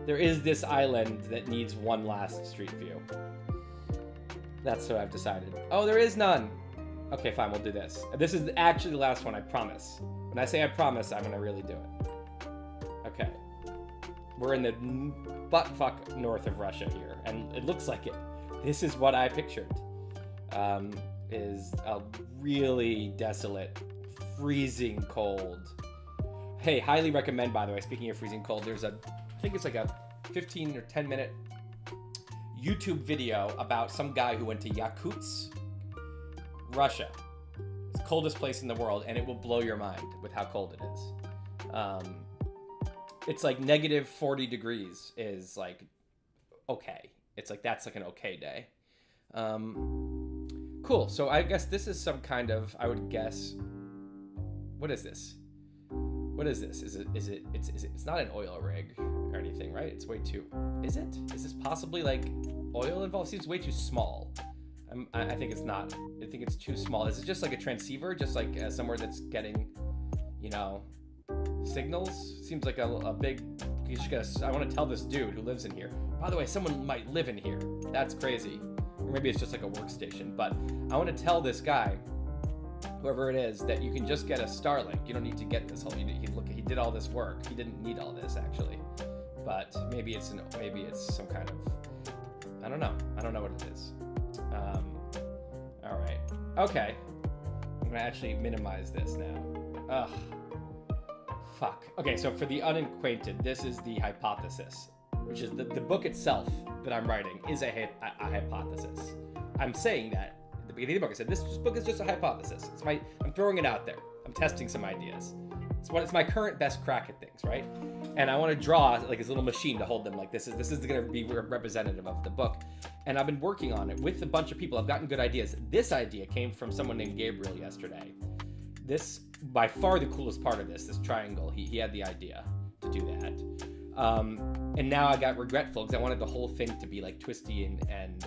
[SPEAKER 1] There is this island that needs one last street view. That's what I've decided. Oh, there is none. Okay, fine, we'll do this. This is actually the last one, I promise. When I say I promise, I'm gonna really do it. Okay. We're in the buttfuck north of Russia here, and it looks like it. This is what I pictured. Is a really desolate, freezing cold. Hey, highly recommend, by the way, speaking of freezing cold, there's I think it's like a 15 or 10 minute YouTube video about some guy who went to Yakutsk, Russia. It's the coldest place in the world, and it will blow your mind with how cold it is. It's like negative 40 degrees is like okay. It's like that's like an okay day. Cool. So I guess this is some kind of, I would guess, what is this? What is this? It's not an oil rig or anything, right? It's way too, is it? Is this possibly like oil involved? Seems way too small. I think it's not. I think it's too small. Is it just like a transceiver? Just like somewhere that's getting, you know, signals? Seems like a big, you just gotta, I want to tell this dude who lives in here. By the way, someone might live in here. That's crazy. Or maybe it's just like a workstation. But I want to tell this guy, whoever it is, that you can just get a Starlink. You don't need to get this whole. He did all this work. He didn't need all this actually, but maybe it's some kind of. I don't know. I don't know what it is. All right. Okay. I'm gonna actually minimize this now. Ugh. Fuck. Okay. So for the unacquainted, this is the hypothesis, which is the book itself that I'm writing is a hypothesis. I'm saying that. The beginning of the book, I said, this book is just a hypothesis. I'm throwing it out there. I'm testing some ideas. It's my current best crack at things, right? And I want to draw like this little machine to hold them like this is going to be representative of the book. And I've been working on it with a bunch of people. I've gotten good ideas. This idea came from someone named Gabriel yesterday. This, by far the coolest part of this triangle, he had the idea to do that. And now I got regretful because I wanted the whole thing to be like twisty and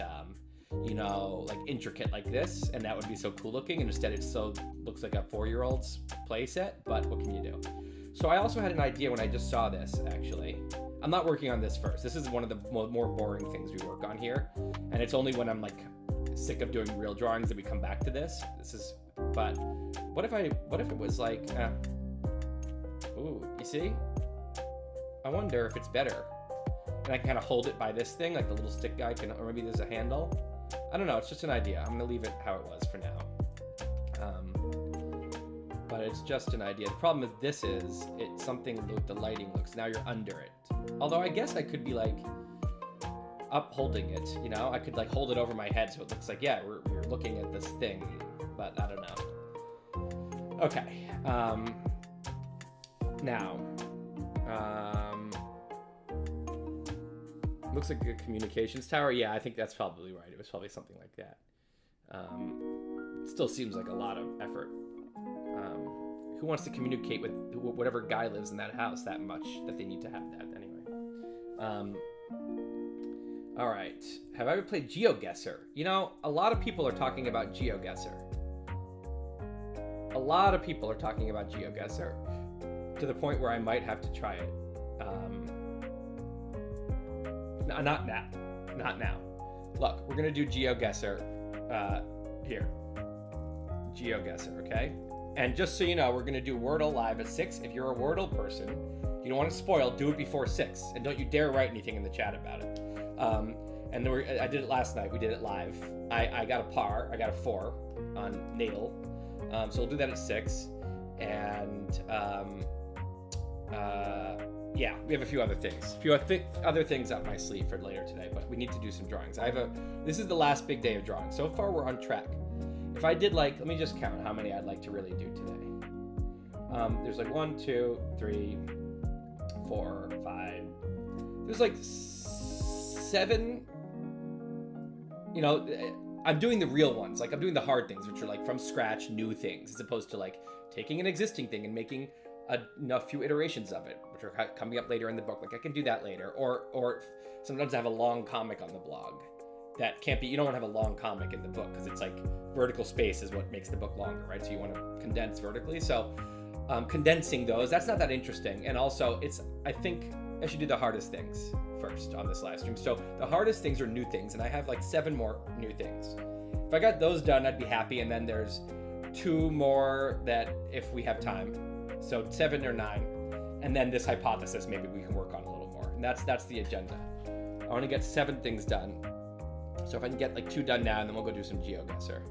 [SPEAKER 1] you know, like intricate like this, and that would be so cool looking, and instead it so looks like a 4-year-old's play set, but what can you do? So I also had an idea when I just saw this, actually. I'm not working on this first. This is one of the more boring things we work on here, and it's only when I'm like sick of doing real drawings that we come back to this. But what if it was like, ooh, you see? I wonder if it's better. And I can kind of hold it by this thing, like the little stick guy can, or maybe there's a handle. I don't know, it's just an idea. I'm gonna leave it how it was for now. But it's just an idea. The problem is it's something with the lighting looks, now you're under it. Although I guess I could be like up holding it, you know? I could like hold it over my head so it looks like, yeah, we're looking at this thing, but I don't know. Okay, now, looks like a communications tower. Yeah, I think that's probably right. It was probably something like that. Still seems like a lot of effort. Who wants to communicate with whatever guy lives in that house that much that they need to have that anyway? All right. Have I ever played GeoGuessr? You know, a lot of people are talking about GeoGuessr. A lot of people are talking about GeoGuessr to the point where I might have to try it. Not now. Look, we're gonna do GeoGuessr here. GeoGuessr, okay? And just so you know, we're gonna do Wordle live at 6. If you're a Wordle person, you don't want to spoil, do it before 6, and don't you dare write anything in the chat about it. And then I did it last night. We did it live. I got a par. I got a 4 on natal. So we'll do that at 6, and yeah, we have a few other things. Other things up my sleeve for later today, but we need to do some drawings. This is the last big day of drawing. So far, we're on track. If I did let me just count how many I'd like to really do today. There's like 1, 2, 3, 4, 5. There's like 7. You know, I'm doing the real ones. Like I'm doing the hard things, which are like from scratch, new things, as opposed to like taking an existing thing and making a few iterations of it, which are coming up later in the book. Like I can do that later. Or sometimes I have a long comic on the blog. That can't be, you don't want to have a long comic in the book because it's like vertical space is what makes the book longer, right? So you want to condense vertically. So condensing those, that's not that interesting. And also I think I should do the hardest things first on this live stream. So the hardest things are new things, and I have like 7 more new things. If I got those done, I'd be happy. And then there's 2 more that if we have time, so 7 or 9. And then this hypothesis, maybe we can work on a little more. And that's the agenda. I want to get 7 things done. So if I can get like 2 done now, and then we'll go do some GeoGuessr.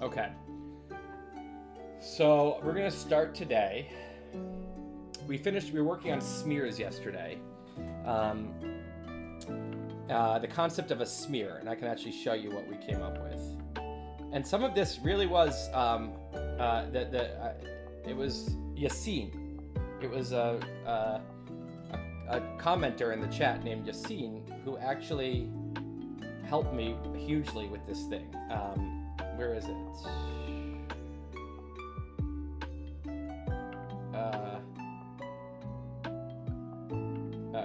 [SPEAKER 1] Okay, so we're gonna start today. We were working on smears yesterday. The concept of a smear, and I can actually show you what we came up with. And some of this really was, it was Yassine. It was a commenter in the chat named Yassine who actually helped me hugely with this thing. Where is it?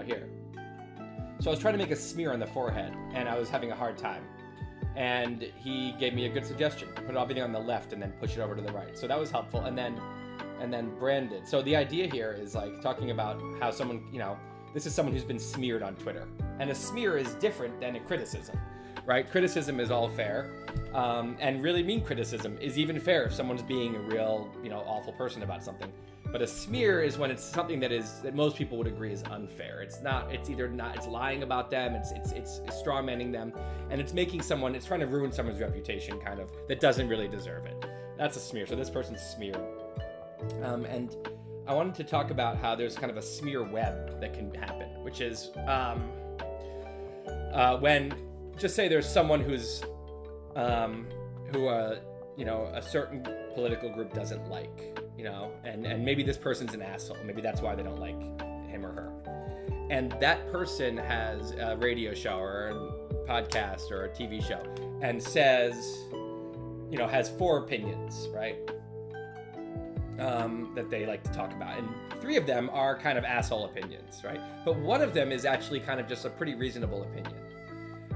[SPEAKER 1] Here. So I was trying to make a smear on the forehead, and I was having a hard time. And he gave me a good suggestion. Put everything on the left and then push it over to the right. So that was helpful. And then branded. So the idea here is like talking about how someone, you know, this is someone who's been smeared on Twitter. And a smear is different than a criticism, right? Criticism is all fair. And really mean criticism is even fair if someone's being a real, you know, awful person about something. But a smear is when it's something that most people would agree is unfair. It's lying about them, it's strawmanning them, and it's making someone, it's trying to ruin someone's reputation kind of, that doesn't really deserve it. That's a smear. So this person's smeared. And I wanted to talk about how there's kind of a smear web that can happen, which is when, just say there's someone who's, you know, a certain political group doesn't like, you know, and maybe this person's an asshole. Maybe that's why they don't like him or her. And that person has a radio show or a podcast or a TV show and says, you know, has 4 opinions, right? That they like to talk about. And 3 of them are kind of asshole opinions, right? But one of them is actually kind of just a pretty reasonable opinion.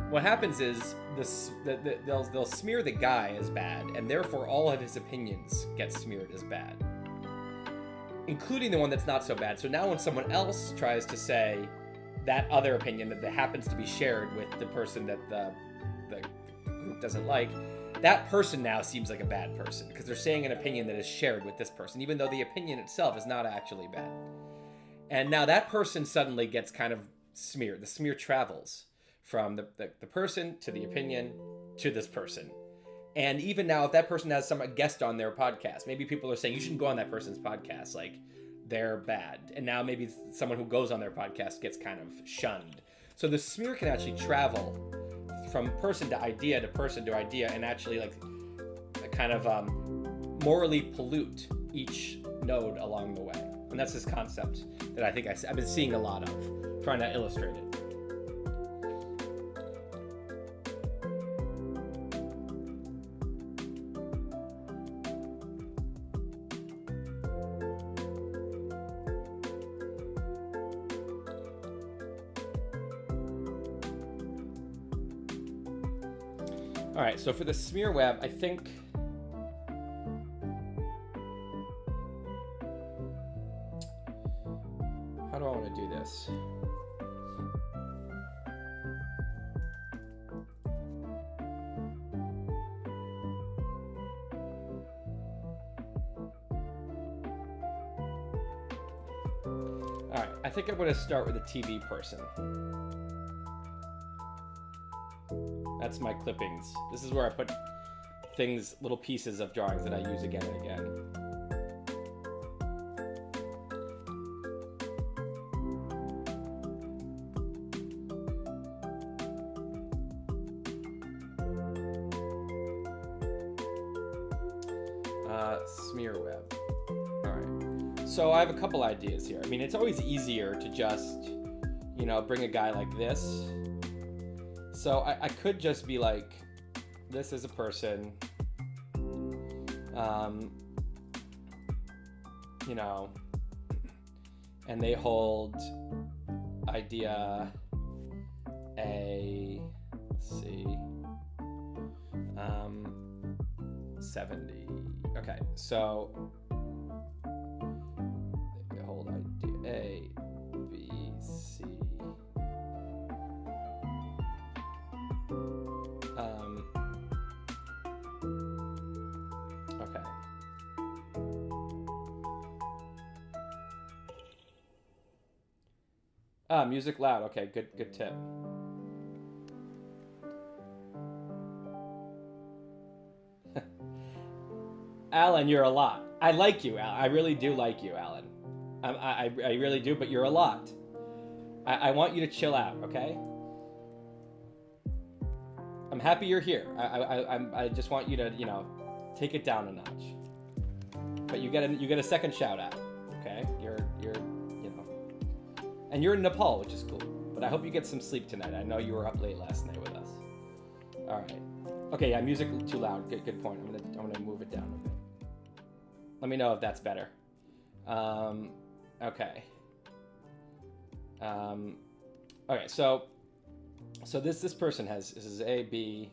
[SPEAKER 1] What happens is they'll smear the guy as bad, and therefore all of his opinions get smeared as bad, including the one that's not so bad. So now when someone else tries to say that other opinion that happens to be shared with the person that the group doesn't like, that person now seems like a bad person because they're saying an opinion that is shared with this person, even though the opinion itself is not actually bad. And now that person suddenly gets kind of smeared. The smear travels from the person to the opinion to this person. And even now, if that person has a guest on their podcast, maybe people are saying, you shouldn't go on that person's podcast, like, they're bad. And now maybe someone who goes on their podcast gets kind of shunned. So the smear can actually travel from person to idea to person to idea and actually, like, kind of morally pollute each node along the way. And that's this concept that I think I've been seeing a lot of, trying to illustrate it. All right, so for the smear web, I think do I want to do this? All right, I think I'm going to start with a TV person. That's my clippings. This is where I put things, little pieces of drawings that I use again and again. Smear web. All right. So I have a couple ideas here. I mean, it's always easier to just, you know, bring a guy like this. So I could just be like, this is a person, you know, and they hold idea A, let's see, 70. Okay, so they hold idea A, B, C. Okay. Music loud. Okay, good tip. Alan, you're a lot. I like you, Alan. I really do like you, Alan. I really do, but you're a lot. I want you to chill out, okay? I'm happy you're here. I just want you to, you know, take it down a notch. But you get a second shout out, okay? You're you know, and you're in Nepal, which is cool. But I hope you get some sleep tonight. I know you were up late last night with us. All right. Okay, yeah, music too loud. Good point. I'm gonna move it down a bit. Let me know if that's better. Okay. Okay, so this person has, this is A, B,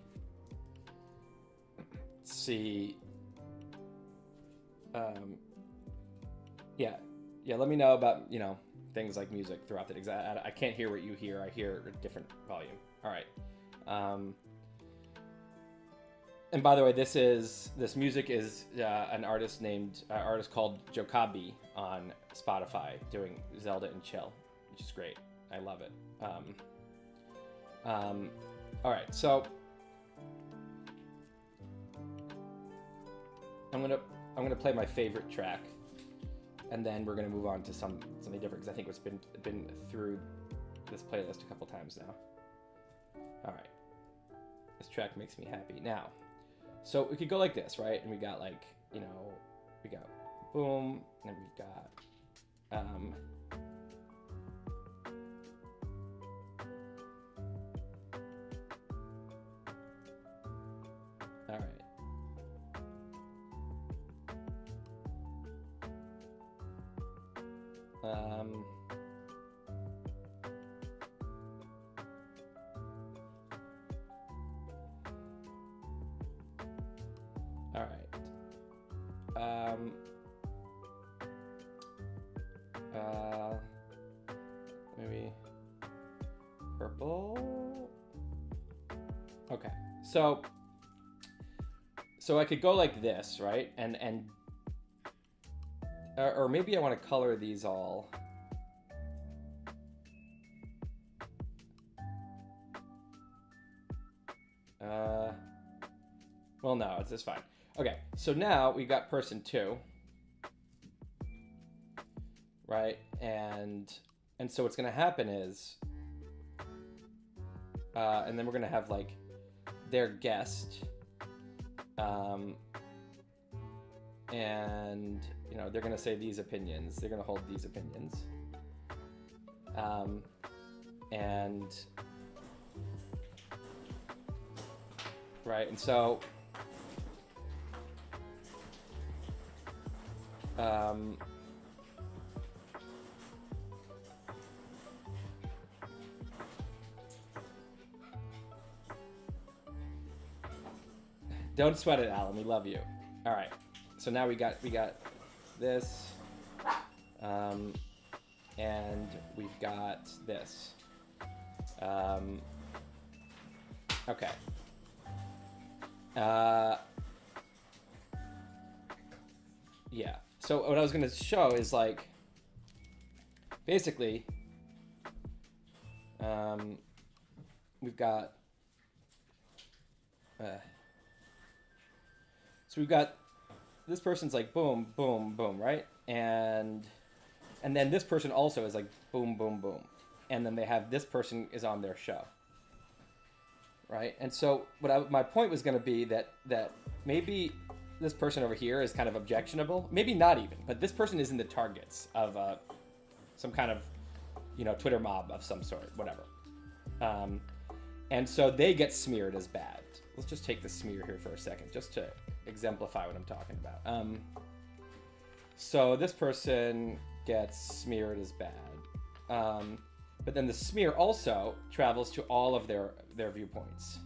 [SPEAKER 1] C. Yeah, let me know about, you know, things like music throughout the day. I can't hear what you hear. I hear a different volume. All right. And by the way, this music is an artist called Jokabi on Spotify doing Zelda and Chill, which is great. I love it. All right, so I'm gonna play my favorite track, and then we're gonna move on to something different because I think it's been through this playlist a couple times now. All right, this track makes me happy now. So we could go like this, right? And we got like, you know, we got boom, and we've got all right. All right. Maybe purple. Okay. So I could go like this, right? And or maybe I want to color these all. Well, no, it's just fine. Okay, so now we got person 2, right? And so what's gonna happen is, and then we're gonna have like their guest, and you know they're gonna say these opinions. They're gonna hold these opinions, and right, and so. Don't sweat it, Alan. We love you. All right. So now we got this. and we've got this. Okay. Yeah. So what I was going to show is like, basically, we've got, so we've got this person's like boom, boom, boom, right? And then this person also is like boom, boom, boom. And then they have this person is on their show. Right? And so my point was going to be that maybe this person over here is kind of objectionable. Maybe not even, but this person is in the targets of some kind of, Twitter mob of some sort, whatever. And so they get smeared as bad. Let's just take the smear here for a second, just to exemplify what I'm talking about. So this person gets smeared as bad. But then the smear also travels to all of their viewpoints.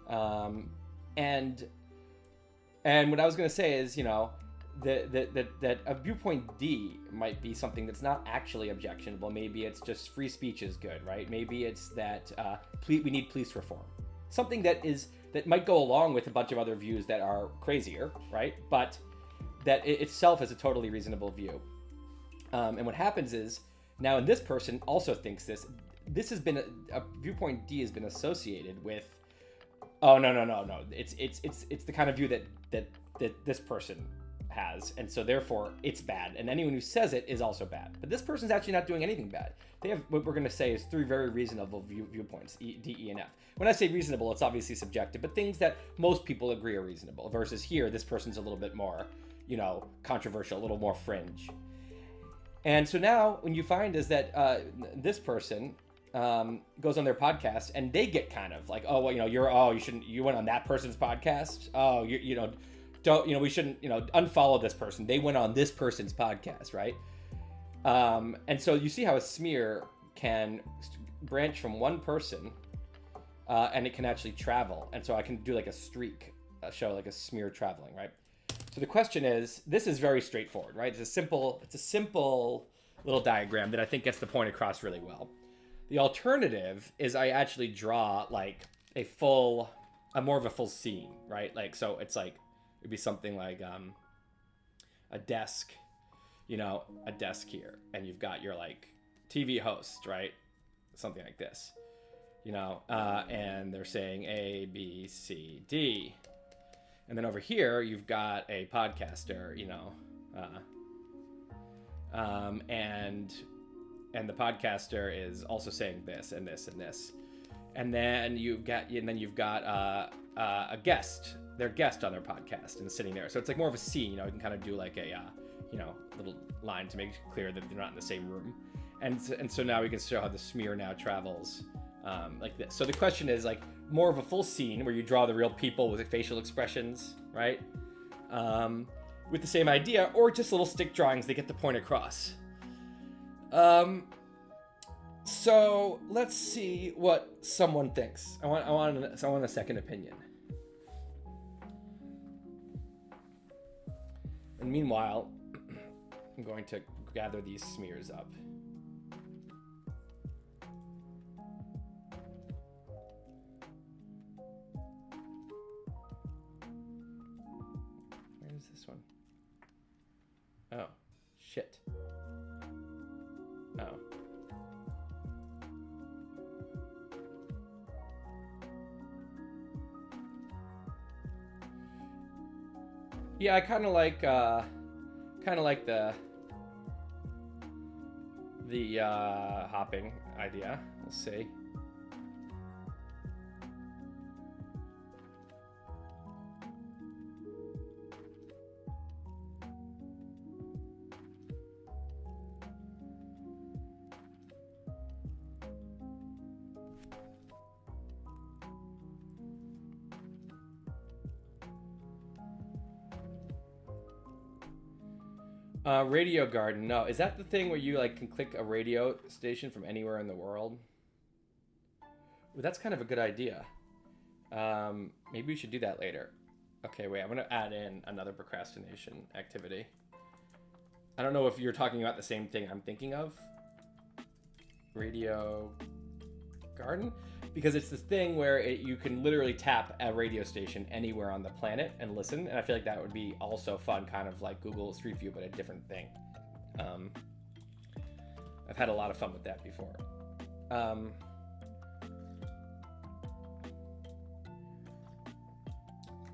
[SPEAKER 1] And what I was going to say is, that a viewpoint D might be something that's not actually objectionable. Maybe it's just free speech is good, right? Maybe it's that we need police reform. Something that might go along with a bunch of other views that are crazier, right? But that it itself is a totally reasonable view. And what happens is, now, and this person also thinks this. This has been a viewpoint D has been associated with. Oh no! It's the kind of view that this person has, and so therefore it's bad. And anyone who says it is also bad. But this person's actually not doing anything bad. They have what we're going to say is 3 very reasonable viewpoints: D, E, and F. When I say reasonable, it's obviously subjective, but things that most people agree are reasonable. Versus here, this person's a little bit more, controversial, a little more fringe. And so now, when you find is that this person goes on their podcast, and they get kind of like, oh, well, you went on that person's podcast. Oh, we shouldn't, unfollow this person. They went on this person's podcast, right? And so you see how a smear can branch from one person, and it can actually travel. And so I can do like a streak, show like a smear traveling, right? So the question is, this is very straightforward, right? It's a simple little diagram that I think gets the point across really well. The alternative is I actually draw like more of a full scene, right? Like, so it's like, it'd be something like a desk, a desk here. And you've got your like TV host, right? Something like this, and they're saying A, B, C, D. And then over here, you've got a podcaster, and the podcaster is also saying this and this and this. And then you've got a guest, their guest on their podcast, and sitting there. So it's like more of a scene, you can kind of do like a, little line to make it clear that they're not in the same room. And so now we can show how the smear now travels like this. So the question is like more of a full scene where you draw the real people with facial expressions, right? With the same idea, or just little stick drawings that get the point across. So let's see what someone thinks. I want a second opinion. And meanwhile, I'm going to gather these smears up. Where's this one? Oh, shit. Oh. Yeah, I kind of like the hopping idea. We'll see. Radio Garden. No, is that the thing where you like can click a radio station from anywhere in the world? Well, that's kind of a good idea. Maybe we should do that later. Okay, wait, I'm gonna add in another procrastination activity. I don't know if you're talking about the same thing I'm thinking of. Radio Garden? Because it's this thing where you can literally tap a radio station anywhere on the planet and listen, and I feel like that would be also fun, kind of like Google Street View, but a different thing. I've had a lot of fun with that before.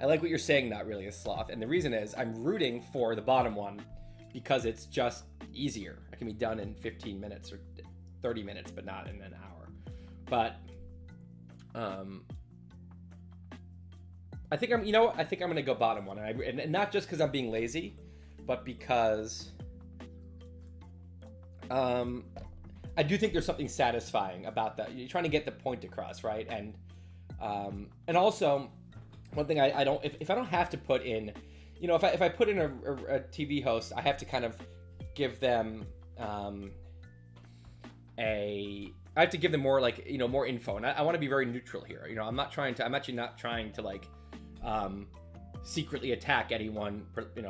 [SPEAKER 1] I like what you're saying, not really a sloth, and the reason is I'm rooting for the bottom one because it's just easier. It can be done in 15 minutes or 30 minutes, but not in an hour. But I think I think I'm gonna go bottom one, and not just because I'm being lazy, but because I do think there's something satisfying about that. You're trying to get the point across, right? And also, one thing I don't, if I don't have to put in, if I put in a TV host, I have to kind of give them I have to give them more, like, more info, and I want to be very neutral here. I'm actually not trying to like secretly attack any one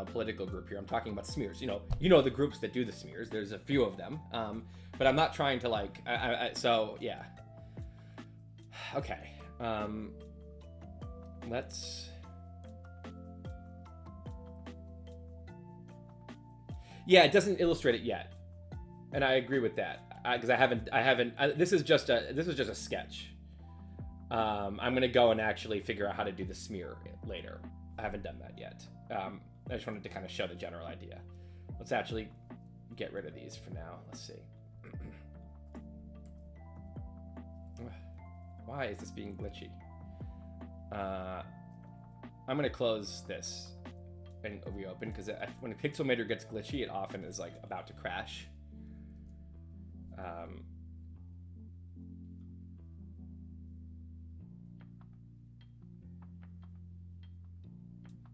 [SPEAKER 1] political group here. I'm talking about smears. The groups that do the smears. There's a few of them, but I'm not trying to like. So yeah. Okay. Let's. Yeah, it doesn't illustrate it yet, and I agree with that. Because I haven't. This was just a sketch. I'm gonna go and actually figure out how to do the smear later. I haven't done that yet. I just wanted to kind of show the general idea. Let's actually get rid of these for now. Let's see. Why is this being glitchy? I'm gonna close this and reopen, because when a Pixelmator gets glitchy, it often is like about to crash.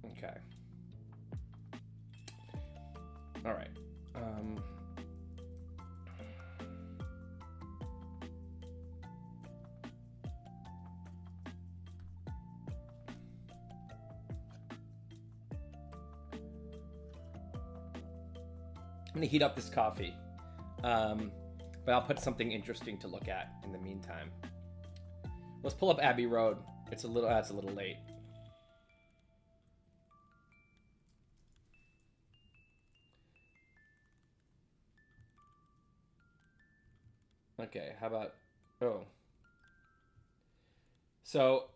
[SPEAKER 1] Okay. All right. I'm gonna heat up this coffee, but I'll put something interesting to look at in the meantime. Let's pull up Abbey Road. It's a little late. Okay, how about... Oh. So,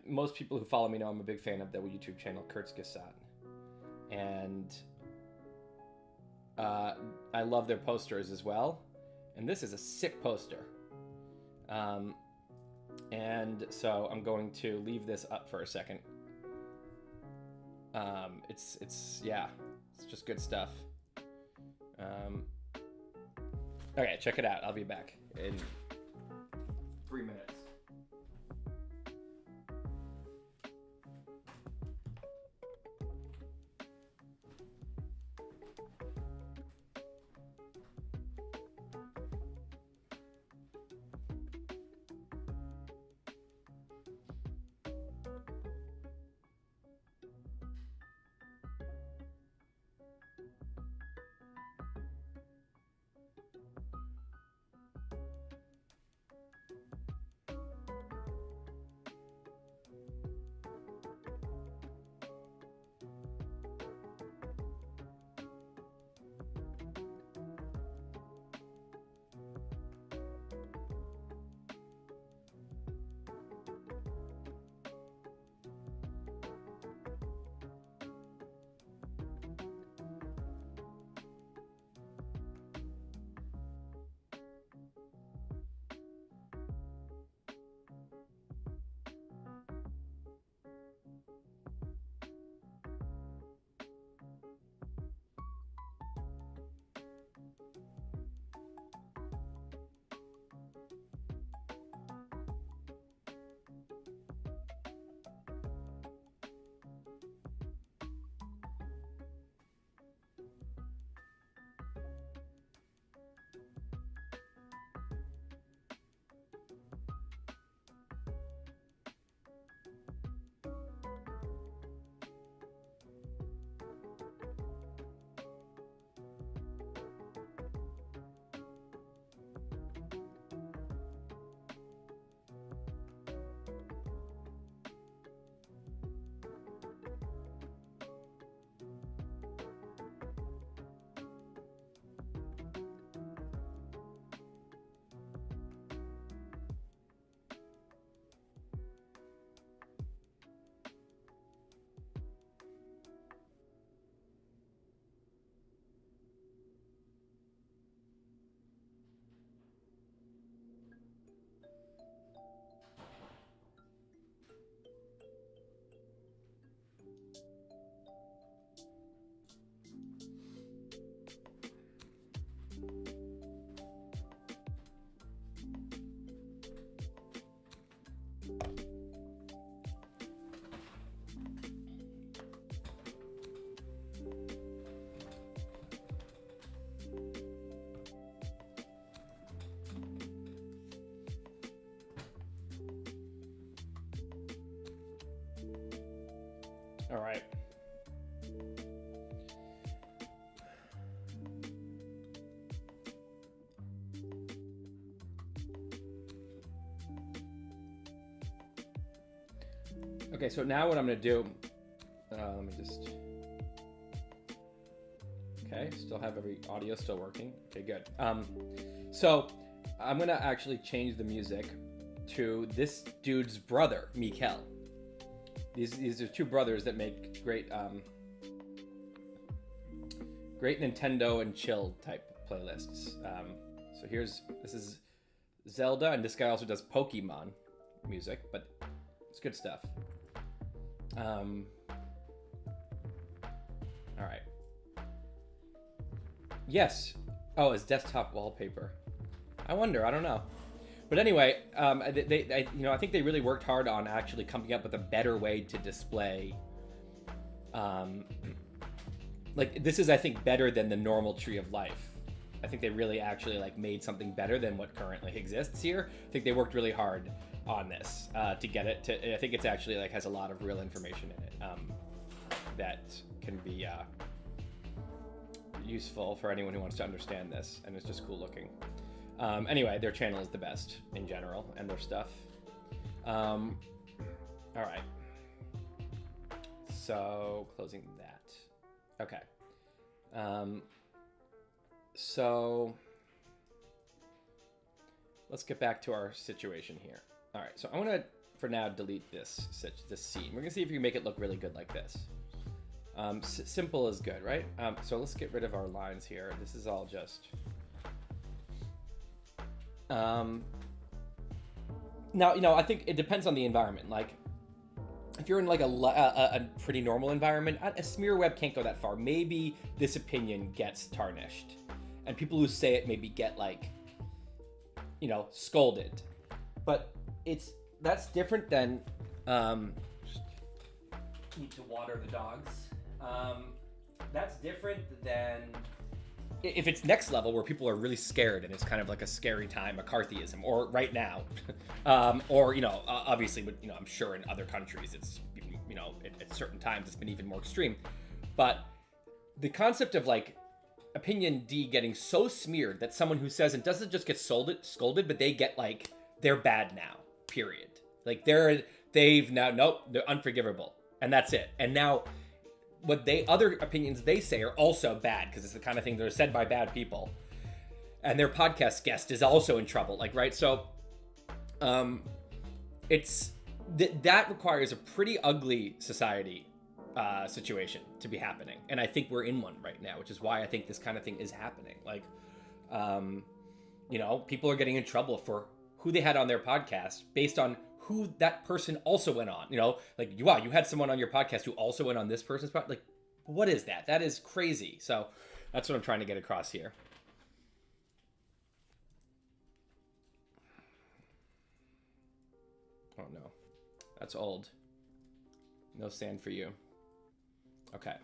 [SPEAKER 1] most people who follow me know I'm a big fan of the YouTube channel Kurzgesagt. And I love their posters as well. And this is a sick poster. And so I'm going to leave this up for a second. It's just good stuff. Okay, check it out. I'll be back in 3 minutes. All right. Okay, so now what I'm going to do, let me just, okay, still have every audio still working. Okay, good. So I'm going to actually change the music to this dude's brother, Mikel. These are two brothers that make great great Nintendo and chill type playlists. So this is Zelda, and this guy also does Pokemon music, but it's good stuff. All right. Yes. Oh, it's desktop wallpaper. I wonder. I don't know. But anyway, they I think they really worked hard on actually coming up with a better way to display. Like this is, I think, better than the normal tree of life. I think they really actually like made something better than what currently exists here. I think they worked really hard on this to get it to. I think it's actually like has a lot of real information in it that can be useful for anyone who wants to understand this, and it's just cool looking. Anyway, their channel is the best in general, and their stuff. All right. So closing that. Okay. So let's get back to our situation here. All right. So I want to, for now, delete this scene. We're gonna see if we can make it look really good like this. Simple is good, right? So let's get rid of our lines here. This is all just. Now, I think it depends on the environment. Like, if you're in like a pretty normal environment, a smear web can't go that far. Maybe this opinion gets tarnished, and people who say it maybe get like, scolded. But that's different than. Need to water the dogs. That's different than. If it's next level where people are really scared and it's kind of like a scary time, McCarthyism, or right now, or, obviously, but, I'm sure in other countries it's, at certain times it's been even more extreme. But the concept of like opinion D getting so smeared that someone who says it doesn't just get scolded, but they get like, they're bad now, period. Like they're unforgivable. And that's it. And now, other opinions they say are also bad because it's the kind of thing that are said by bad people, and their podcast guest is also in trouble. Like, right? So, it's that requires a pretty ugly society situation to be happening, and I think we're in one right now, which is why I think this kind of thing is happening. Like, people are getting in trouble for who they had on their podcast based on who that person also went on, like, wow, you had someone on your podcast who also went on this person's podcast. Like, what is that? That is crazy. So that's what I'm trying to get across here. Oh no, that's old. No sand for you. Okay.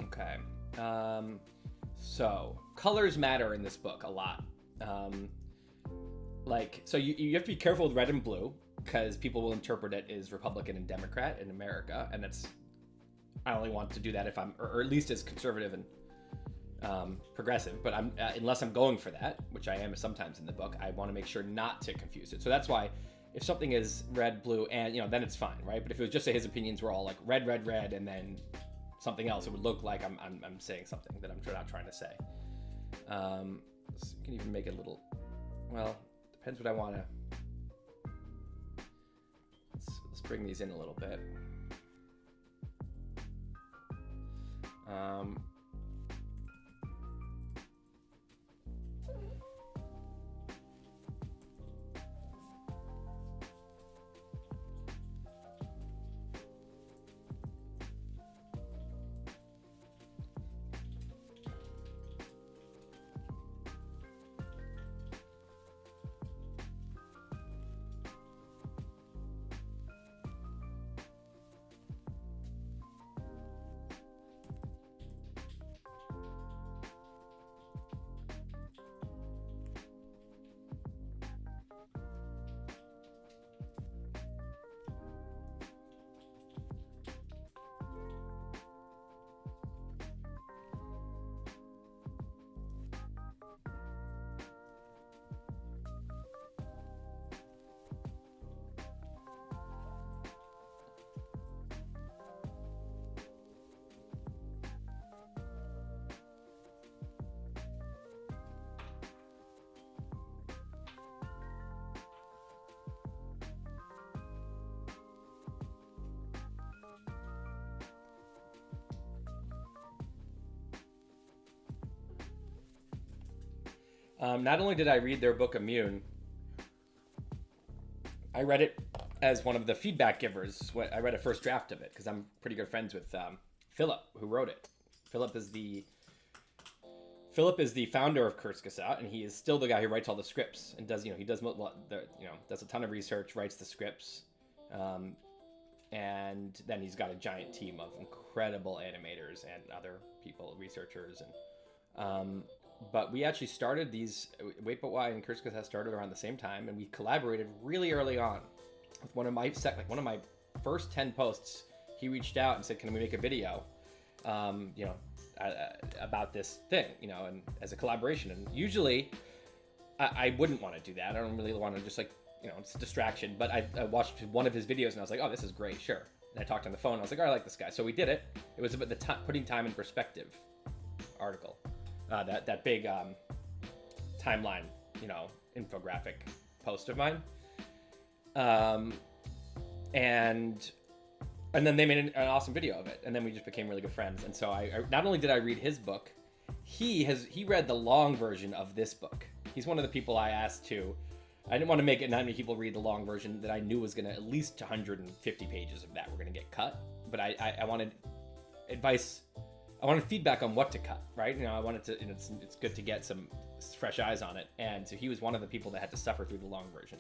[SPEAKER 1] Okay. So colors matter in this book a lot. So you have to be careful with red and blue because people will interpret it as Republican and Democrat in America, and I only want to do that if I'm, or at least as conservative and progressive. But unless I'm going for that, which I am sometimes in the book, I want to make sure not to confuse it. So that's why if something is red, blue, and then it's fine, right? But if it was just his opinions were all like red, red, red, and then something else, it would look like I'm saying something that I'm not trying to say. You can even make it a little, well, depends what I want to. Let's bring these in a little bit. Not only did I read their book Immune, I read it as one of the feedback givers. I read a first draft of it because I'm pretty good friends with Philip, who wrote it. Philip is the founder of Kurzgesagt, and he is still the guy who writes all the scripts and does does a ton of research, writes the scripts, and then he's got a giant team of incredible animators and other people, researchers, and but we actually started these. Wait But Why and Kurzgesagt started around the same time, and we collaborated really early on. With one of my first 10 posts, he reached out and said, "Can we make a video?" About this thing, and as a collaboration. And usually I wouldn't want to do that. I don't really want to just it's a distraction. But I watched one of his videos and I was like, oh, this is great, sure. And I talked on the phone. I was like, oh, I like this guy. So we did it. It was about the putting time in perspective article. That big timeline, infographic post of mine. And then they made an awesome video of it, and then we just became really good friends. And so I not only did I read his book, he read the long version of this book. He's one of the people I asked to. I didn't want to make it not many people read the long version that I knew was going to, at least 150 pages of that were going to get cut. But I wanted advice. I wanted feedback on what to cut, right? I wanted to. It's good to get some fresh eyes on it. And so he was one of the people that had to suffer through the long version.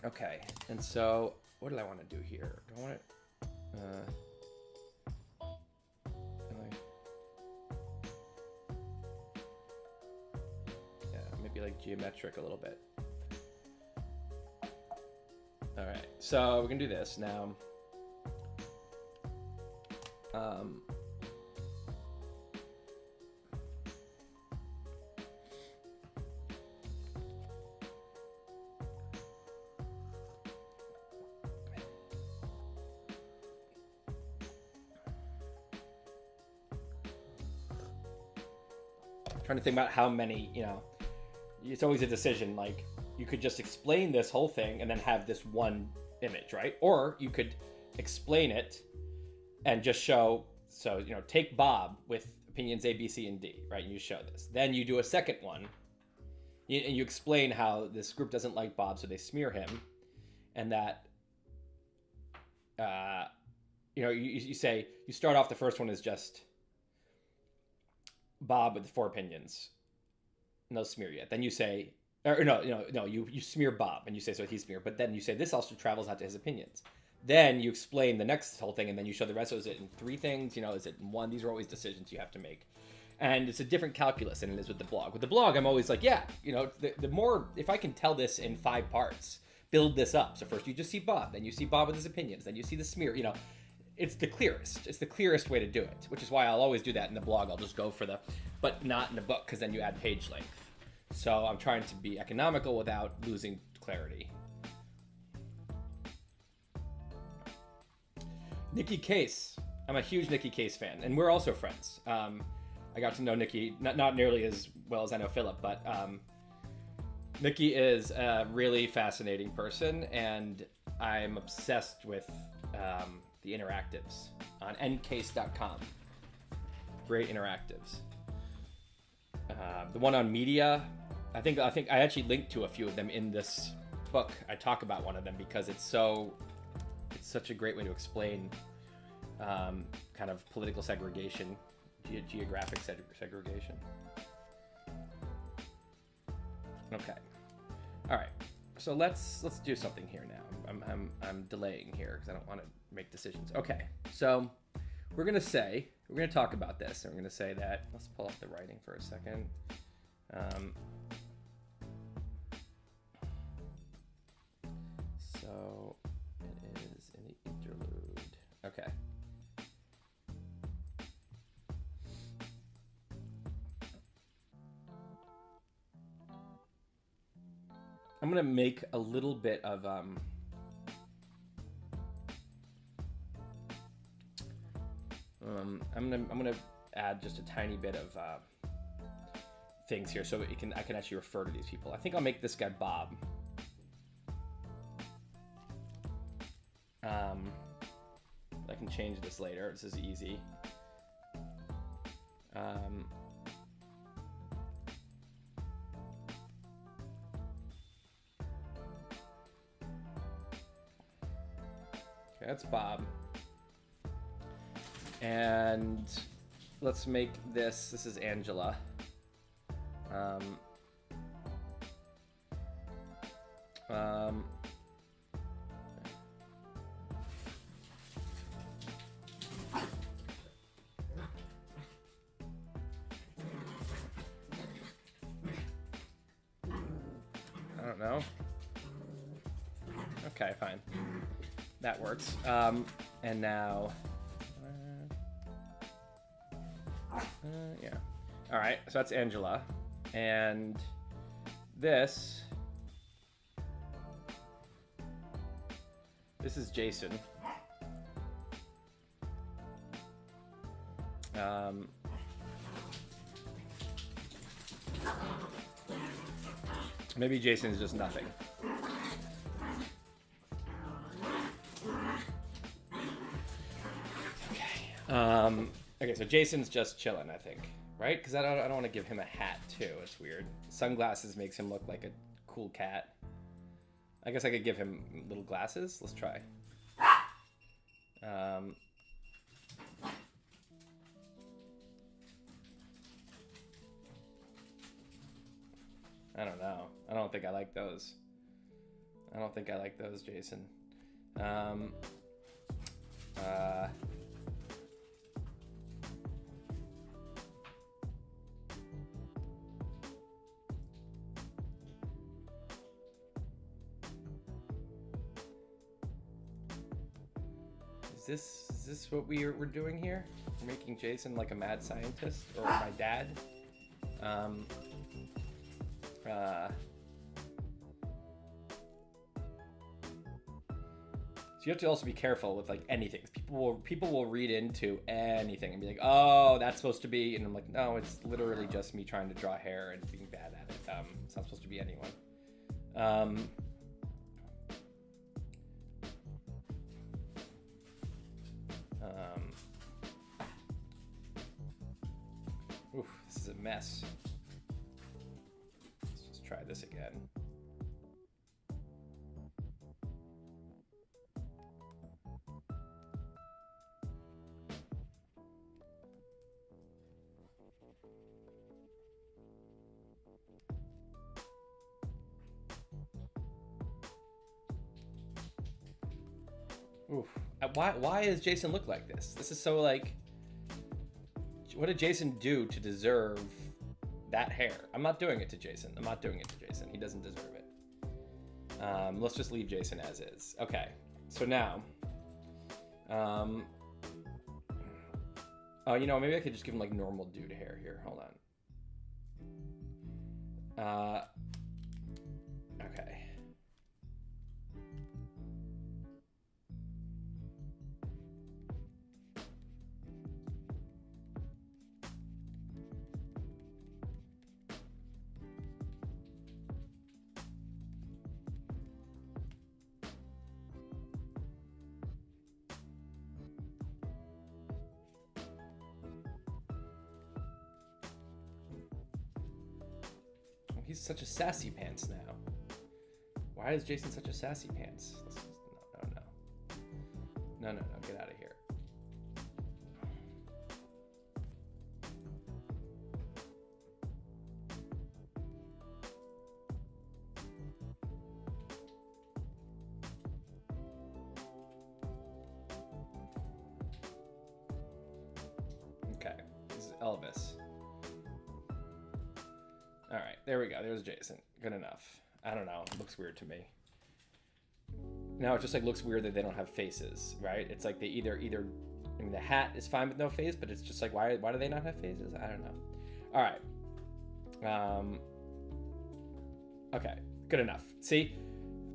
[SPEAKER 1] Okay, and so what did I want to do here? Do I want to, maybe like geometric a little bit. All right, so we're gonna do this now. Trying to think about how many, it's always a decision. Like, you could just explain this whole thing and then have this one image, right? Or you could explain it and just show, so, take Bob with opinions A, B, C, and D, right? And you show this. Then you do a second one, and you explain how this group doesn't like Bob, so they smear him. And that, you say, you start off, the first one is just Bob with 4 opinions. No smear yet. Then you say, you smear Bob, and you say, so he's smear. But then you say, this also travels out to his opinions. Then you explain the next whole thing, and then you show the rest. So is it in 3 things? Is it in 1? These are always decisions you have to make. And it's a different calculus than it is with the blog. With the blog, I'm always like, the more, if I can tell this in 5 parts, build this up. So first you just see Bob, then you see Bob with his opinions, then you see the smear, it's the clearest. It's the clearest way to do it, which is why I'll always do that in the blog. I'll just go for but not in the book, because then you add page length. So I'm trying to be economical without losing clarity. Nikki Case. I'm a huge Nikki Case fan, and we're also friends. I got to know Nikki, not nearly as well as I know Philip, but Nikki is a really fascinating person, and I'm obsessed with the interactives on ncase.com. Great interactives. The one on media, I think I actually linked to a few of them in this book. I talk about one of them because it's such a great way to explain kind of political segregation, geographic segregation. Okay. All right. So let's do something here now. I'm delaying here because I don't want to make decisions. Okay. So we're gonna talk about this, and we're gonna say that. Let's pull up the writing for a second. So it is in the interlude. Okay. I'm gonna make a little bit of I'm gonna add just a tiny bit of things here so I can actually refer to these people. I think I'll make this guy Bob. I can change this later. This is easy. that's Bob. And let's make this is Angela. I don't know. Okay, fine. That works. And now, yeah. All right, so that's Angela, and this is Jason. Maybe Jason's just nothing. Okay, so Jason's just chilling, I think, right? Because I don't want to give him a hat too. It's weird. Sunglasses makes him look like a cool cat. I guess I could give him little glasses. Let's try. I don't know. I don't think I like those. I don't think I like those, Jason. Is this what we're doing here? We're making Jason like a mad scientist, or my dad? So you have to also be careful with like anything. People will read into anything and be like, oh, that's supposed to be, and I'm like, no, it's literally just me trying to draw hair and being bad at it. It's not supposed to be anyone. Oof, this is a mess. Let's just try this again. Oof. Why does Jason look like this? This is so like... What did Jason do to deserve that hair? I'm not doing it to Jason. I'm not doing it to Jason. He doesn't deserve it. Let's just leave Jason as is. Okay. So now... oh, you know, maybe I could just give him like normal dude hair here. Hold on. Okay. He's such a sassy pants now. Why is Jason such a sassy pants? No, get out of here. Okay, this is Elvis. All right, there we go. There's Jason. Good enough. I don't know. It looks weird to me. Now it just like looks weird that they don't have faces, right? It's like they either. I mean, the hat is fine with no face, but it's just like why do they not have faces? I don't know. All right. Okay. Good enough. See,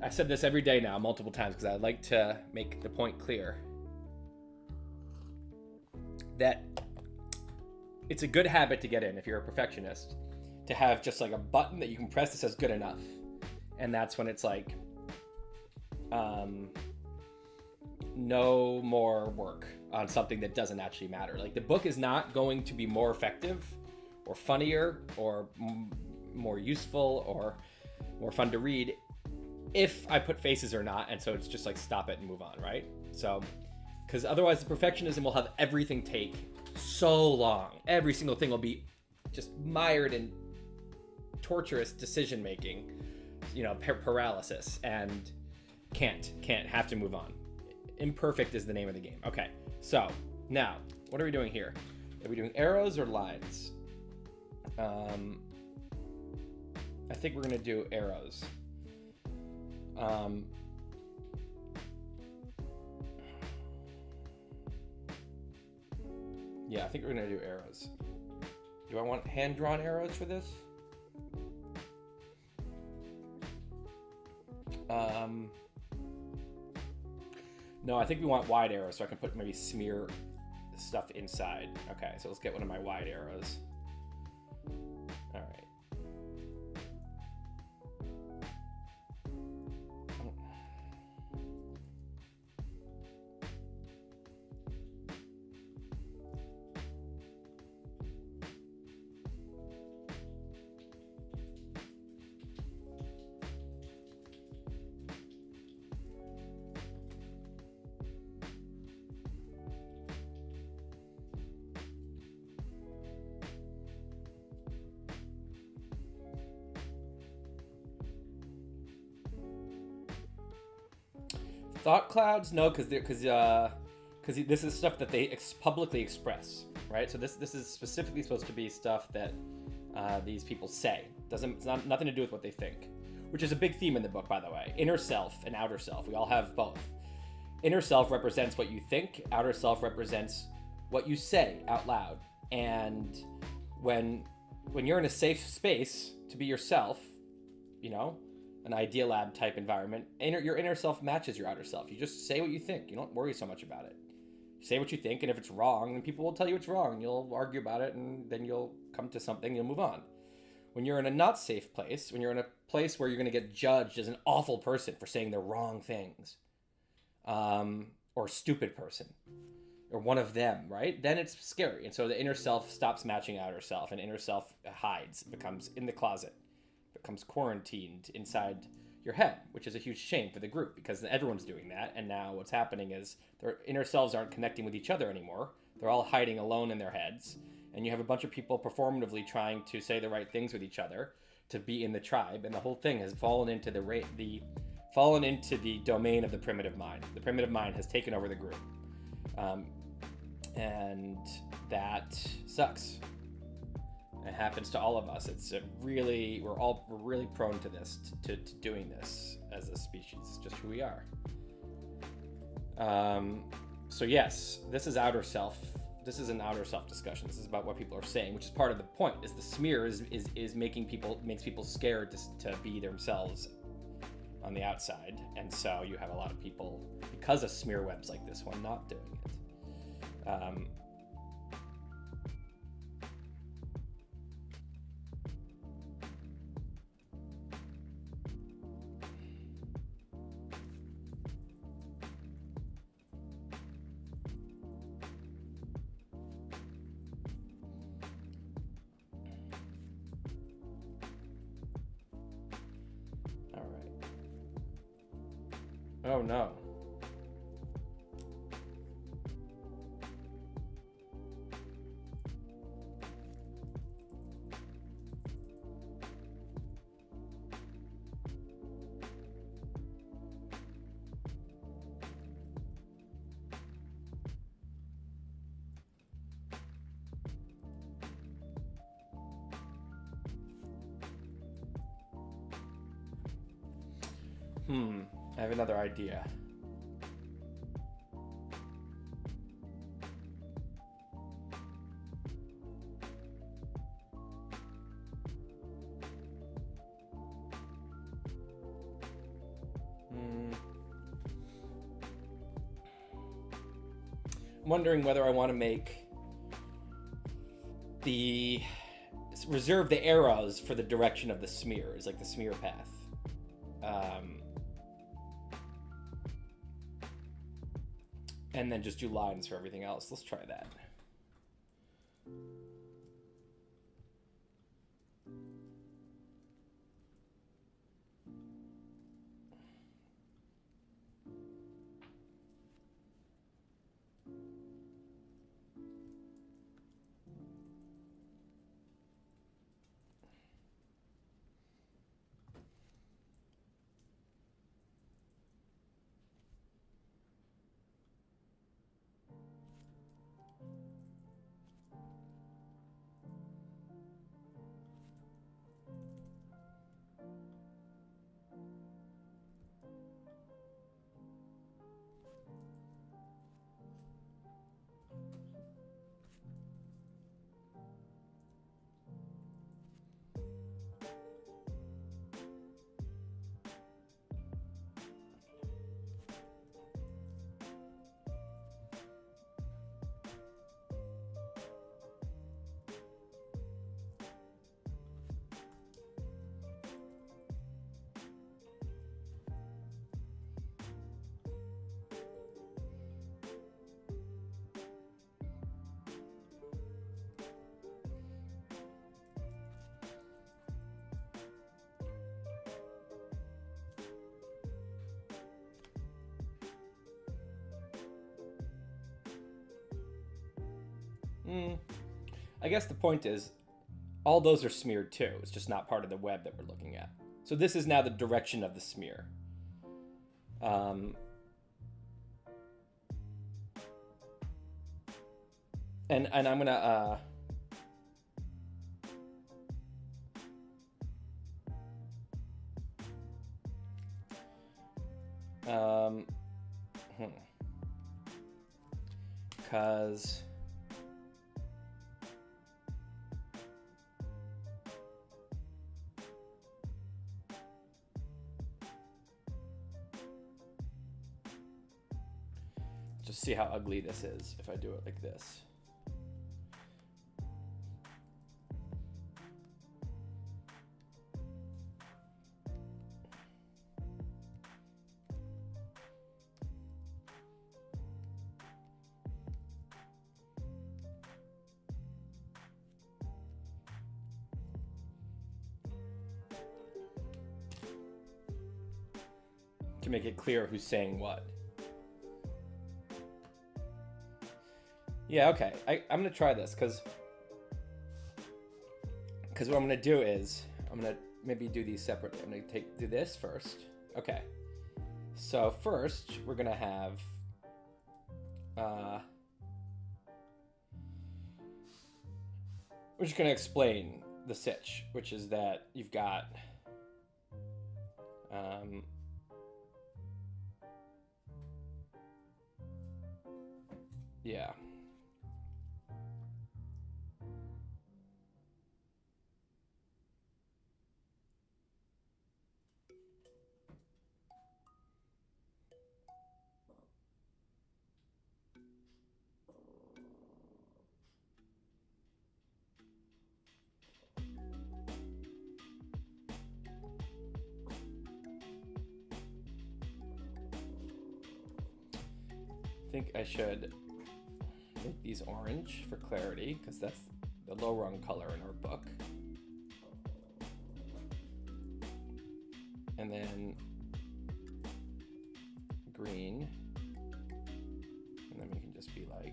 [SPEAKER 1] I said this every day now, multiple times, because I like to make the point clear that it's a good habit to get in if you're a perfectionist. To have just like a button that you can press that says good enough. And that's when it's like, no more work on something that doesn't actually matter. Like the book is not going to be more effective or funnier or more useful or more fun to read if I put faces or not, and so it's just like stop it and move on, right? So, because otherwise the perfectionism will have everything take so long. Every single thing will be just mired in torturous decision making, you know, paralysis, and can't have to move on. Imperfect is the name of the game. Okay, so now what are we doing here? Are we doing arrows or lines? I think we're gonna do arrows. Yeah, I think we're gonna do arrows. Do I want hand-drawn arrows for this? No, I think we want wide arrows so I can put maybe smear stuff inside. Okay, so let's get one of my wide arrows. All right. Thought clouds, no, because this is stuff that they publicly express, right? So this is specifically supposed to be stuff that these people say. It's not nothing to do with what they think, which is a big theme in the book, by the way. Inner self and outer self. We all have both. Inner self represents what you think. Outer self represents what you say out loud. And when you're in a safe space to be yourself, you know, an Idea Lab type environment, your inner self matches your outer self. You just say what you think. You don't worry so much about it. You say what you think, and if it's wrong, then people will tell you it's wrong. You'll argue about it, and then you'll come to something, you'll move on. When you're in a not safe place, when you're in a place where you're going to get judged as an awful person for saying the wrong things, or stupid person, or one of them, right? Then it's scary. And so the inner self stops matching outer self, and inner self hides, becomes in the closet, becomes quarantined inside your head, which is a huge shame for the group because everyone's doing that. And now what's happening is their inner selves aren't connecting with each other anymore. They're all hiding alone in their heads. And you have a bunch of people performatively trying to say the right things with each other to be in the tribe. And the whole thing has fallen into the domain of the primitive mind. The primitive mind has taken over the group. And that sucks. It happens to all of us. We're really prone to this, to doing this as a species. It's just who we are. So yes, this is outer self. This is an outer self discussion. This is about what people are saying, which is part of the point. Is the smear makes people scared to be themselves on the outside, and so you have a lot of people, because of smear webs like this one, not doing it. Oh no. I have another idea. I'm wondering whether I want to reserve the arrows for the direction of the smears, like the smear path. And then just do lines for everything else. Let's try that. I guess the point is, all those are smeared too. It's just not part of the web that we're looking at. So this is now the direction of the smear. And I'm gonna because just see how ugly this is if I do it like this. To make it clear who's saying what. Yeah, okay. I'm gonna try this because what I'm gonna do is I'm gonna maybe do these separately. I'm gonna do this first. Okay. So first we're gonna have we're just gonna explain the sitch, which is that you've got yeah. I think I should make these orange for clarity because that's the low rung color in our book. And then green. And then we can just be like,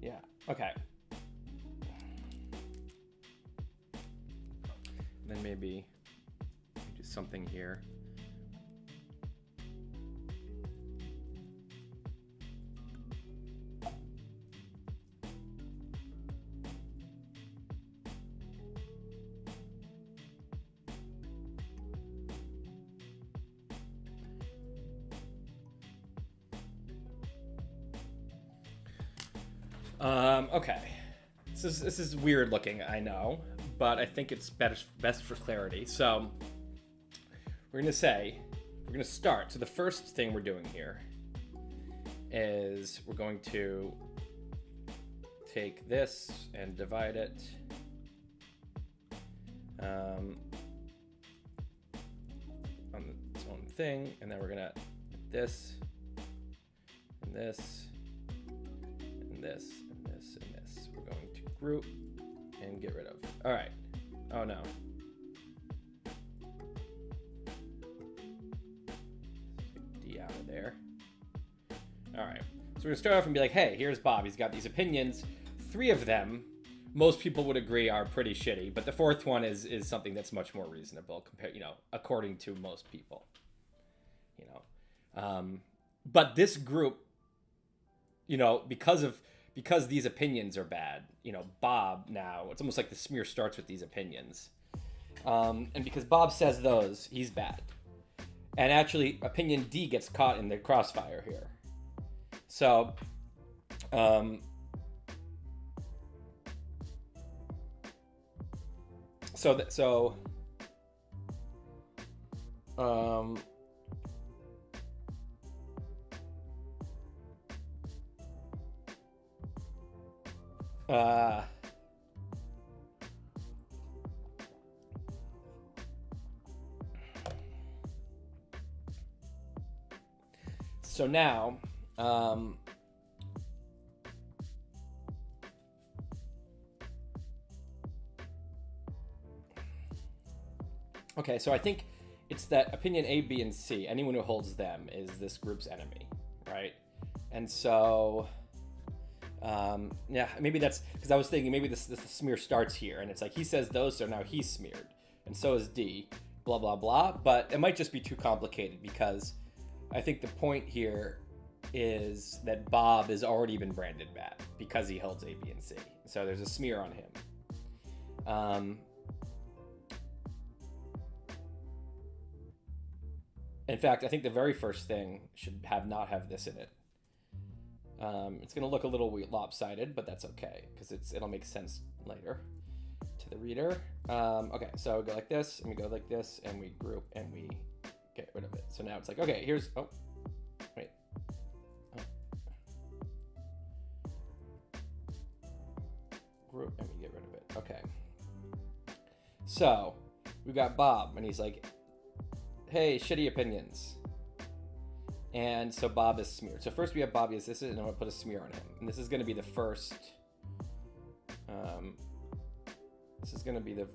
[SPEAKER 1] yeah, okay. And then maybe do something here. Okay. This is weird looking, I know, but I think it's best for clarity. So we're gonna start. So the first thing we're doing here is we're going to take this and divide it. On its own thing, and then we're gonna this and this and this and this and this. We're going to group and get rid of. All right. Oh no. Take D out of there. All right. So we're gonna start off and be like, hey, here's Bob. He's got these opinions. 3 of them, most people would agree, are pretty shitty, but the 4th one is something that's much more reasonable compared, according to most people. But this group, because these opinions are bad, Bob now, it's almost like the smear starts with these opinions. And because Bob says those, he's bad. And actually, opinion D gets caught in the crossfire here. So, Uh, so now, okay, so I think it's that opinion A, B, and C, anyone who holds them is this group's enemy, right? And so, yeah, maybe that's, because I was thinking maybe this smear starts here, and it's like he says those, so now he's smeared, and so is D, blah, blah, blah, but it might just be too complicated, because I think the point here is that Bob has already been branded bad, because he holds A, B, and C, so there's a smear on him. In fact, I think the very first thing should not have this in it. It's going to look a little lopsided, but that's okay, because it'll make sense later to the reader. Okay, so we go like this, and we go like this, and we group, and we get rid of it. So now it's like, okay, here's, oh, wait. Oh. Group, and we get rid of it. Okay. So, we've got Bob, and he's like, hey, shitty opinions. And so Bob is smeared. So first we have Bobby as this, and I'm going to put a smear on him. And this is going to be the first... this is going to be the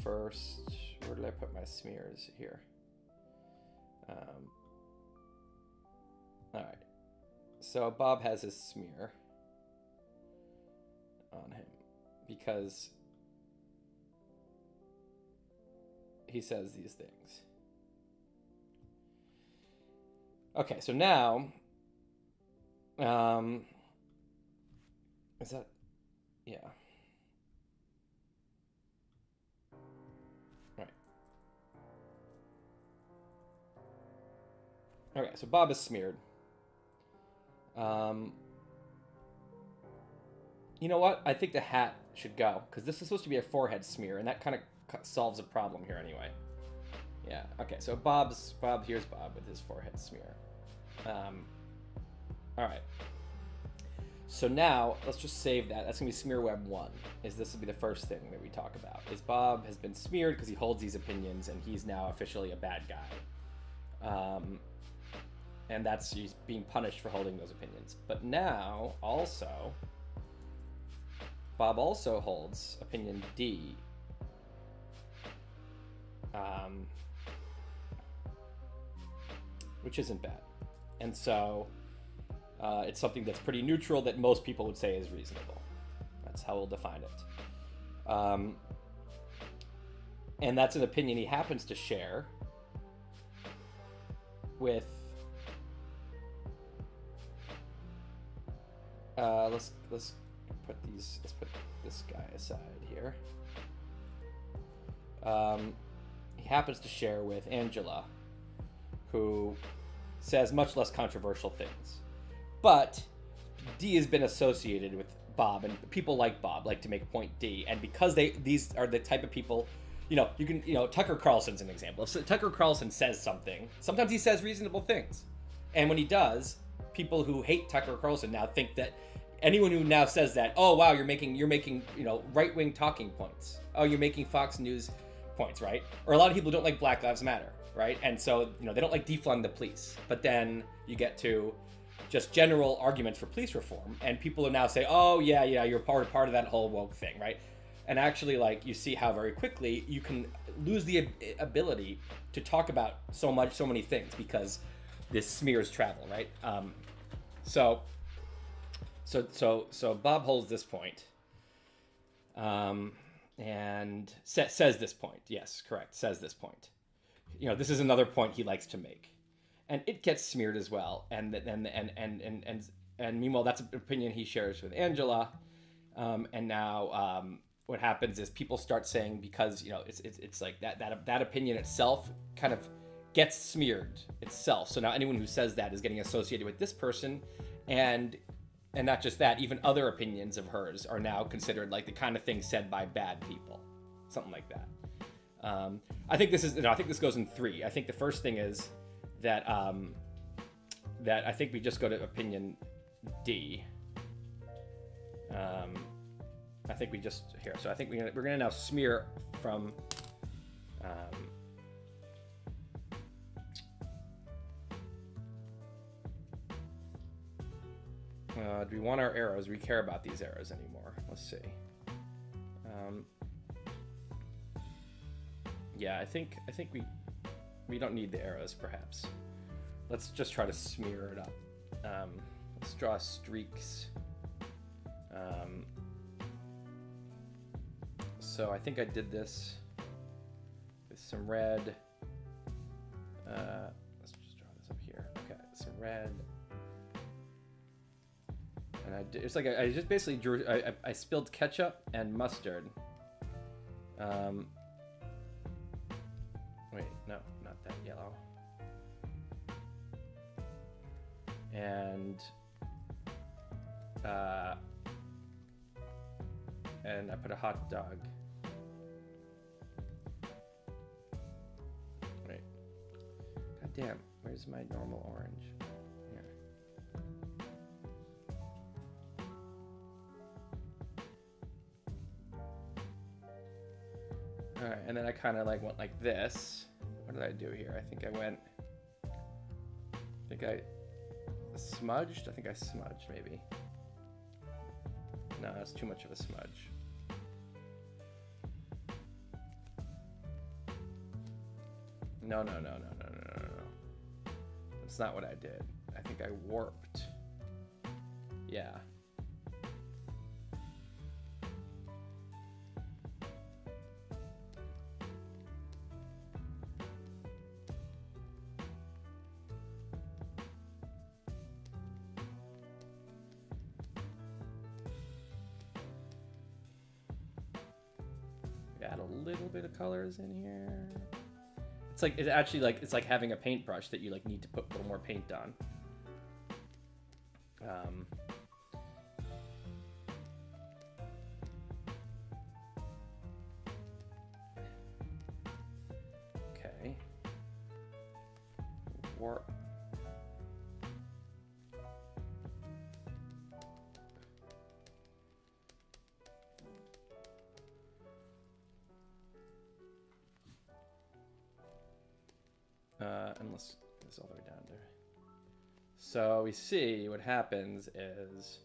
[SPEAKER 1] first... Where did I put my smears? Here. Alright. So Bob has his smear on him. Because he says these things. Okay, so now, is that, yeah. Right. Okay, so Bob is smeared. You know what? I think the hat should go, because this is supposed to be a forehead smear, and that kind of solves a problem here anyway. Yeah, okay, so here's Bob with his forehead smear. All right. So now, let's just save that. That's going to be smear web 1. This will be the first thing that we talk about. Is Bob has been smeared because he holds these opinions, and he's now officially a bad guy. And he's being punished for holding those opinions. But now, also, Bob also holds opinion D. Which isn't bad. And so it's something that's pretty neutral that most people would say is reasonable. That's how we'll define it. And that's an opinion he happens to share with... let's put this guy aside here. He happens to share with Angela, who says much less controversial things. But D has been associated with Bob, and people like Bob like to make point D, and because these are the type of people, Tucker Carlson's an example. If Tucker Carlson says something, sometimes he says reasonable things. And when he does, people who hate Tucker Carlson now think that anyone who now says that, oh wow, you're making right-wing talking points. Oh, you're making Fox News points, right? Or a lot of people don't like Black Lives Matter, right? And so, they don't like defund the police. But then you get to just general arguments for police reform, and people will now say, oh yeah, you're part of that whole woke thing, right? And actually, you see how very quickly you can lose the ability to talk about so many things because this smears travel, right? So Bob holds this point, and says this point. Yes, correct. Says this point. This is another point he likes to make, and it gets smeared as well. And meanwhile, that's an opinion he shares with Angela. And now what happens is people start saying, because it's like that opinion itself kind of gets smeared itself. So now anyone who says that is getting associated with this person, and not just that, even other opinions of hers are now considered like the kind of thing said by bad people, something like that. I think this goes in 3. I think the first thing is that I think we just go to opinion D. I think we just here. So I think we're gonna now smear from. Do we want our arrows? Do we care about these arrows anymore? Let's see. Yeah, I think we don't need the arrows, perhaps. Let's just try to smear it up. Let's draw streaks. So I think I did this with some red. Let's just draw this up here. Okay, some red. And it's like I just basically drew. I spilled ketchup and mustard. Wait, no, not that yellow. And I put a hot dog. Wait. God damn, where's my normal orange? Here. Alright, and then I kind of like went like this. What did I do here? I think I smudged? I think I smudged, maybe. No, that's too much of a smudge. No. That's not what I did. I think I warped. Yeah. Add a little bit of colors in here. It's like having a paintbrush that you like need to put a little more paint on. Okay. Warp. And let's get this all the way down there. So we see what happens is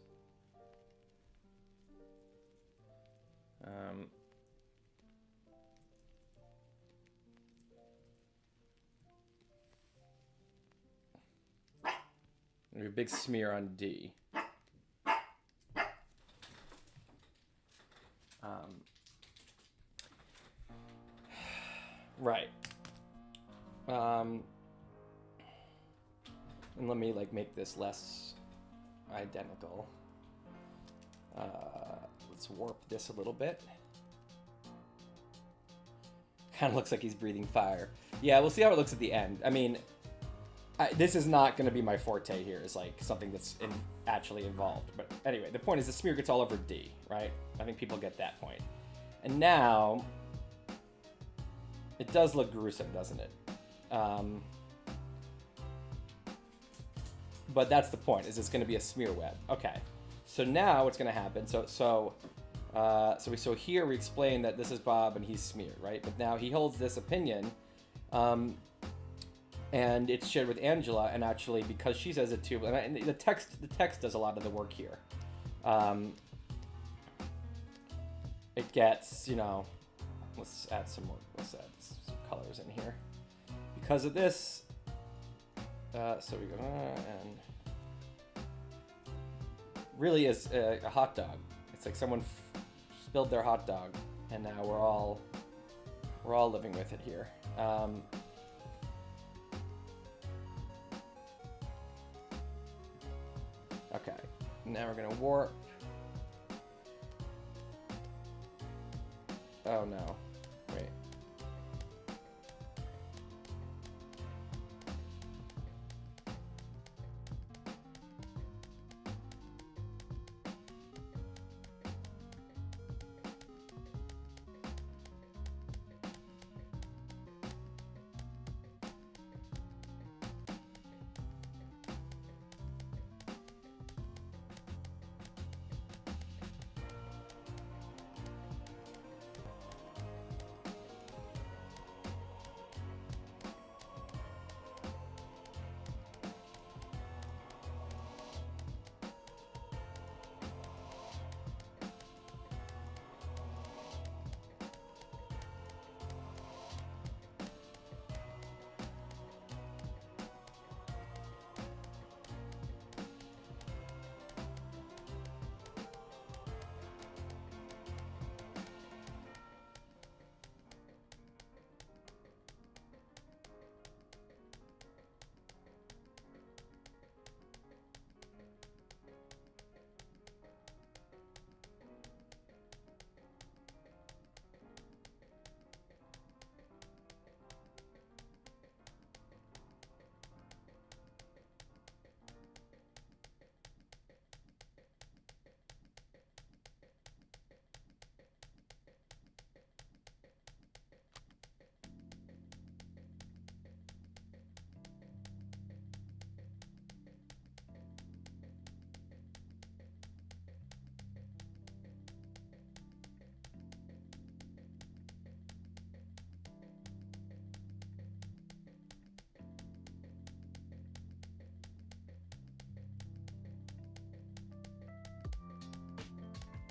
[SPEAKER 1] a big smear on D. Right. And let me like make this less identical. Let's warp this a little bit. Kind of looks like he's breathing fire. Yeah, we'll see how it looks at the end. I mean, this is not going to be my forte here. It's like something that's actually involved. But anyway, the point is the smear gets all over D, right? I think people get that point. And now, it does look gruesome, doesn't it? But that's the point, is it's going to be a smear web. Okay, so now what's going to happen, so here we explain that this is Bob and he's smeared, right? But now he holds this opinion, and it's shared with Angela, and actually because she says it too, and the text does a lot of the work here. It gets, let's add some some colors in here. Because of this, so we go, and really is a hot dog. It's like someone spilled their hot dog, and now we're all living with it here. Okay, now we're gonna warp. Oh no.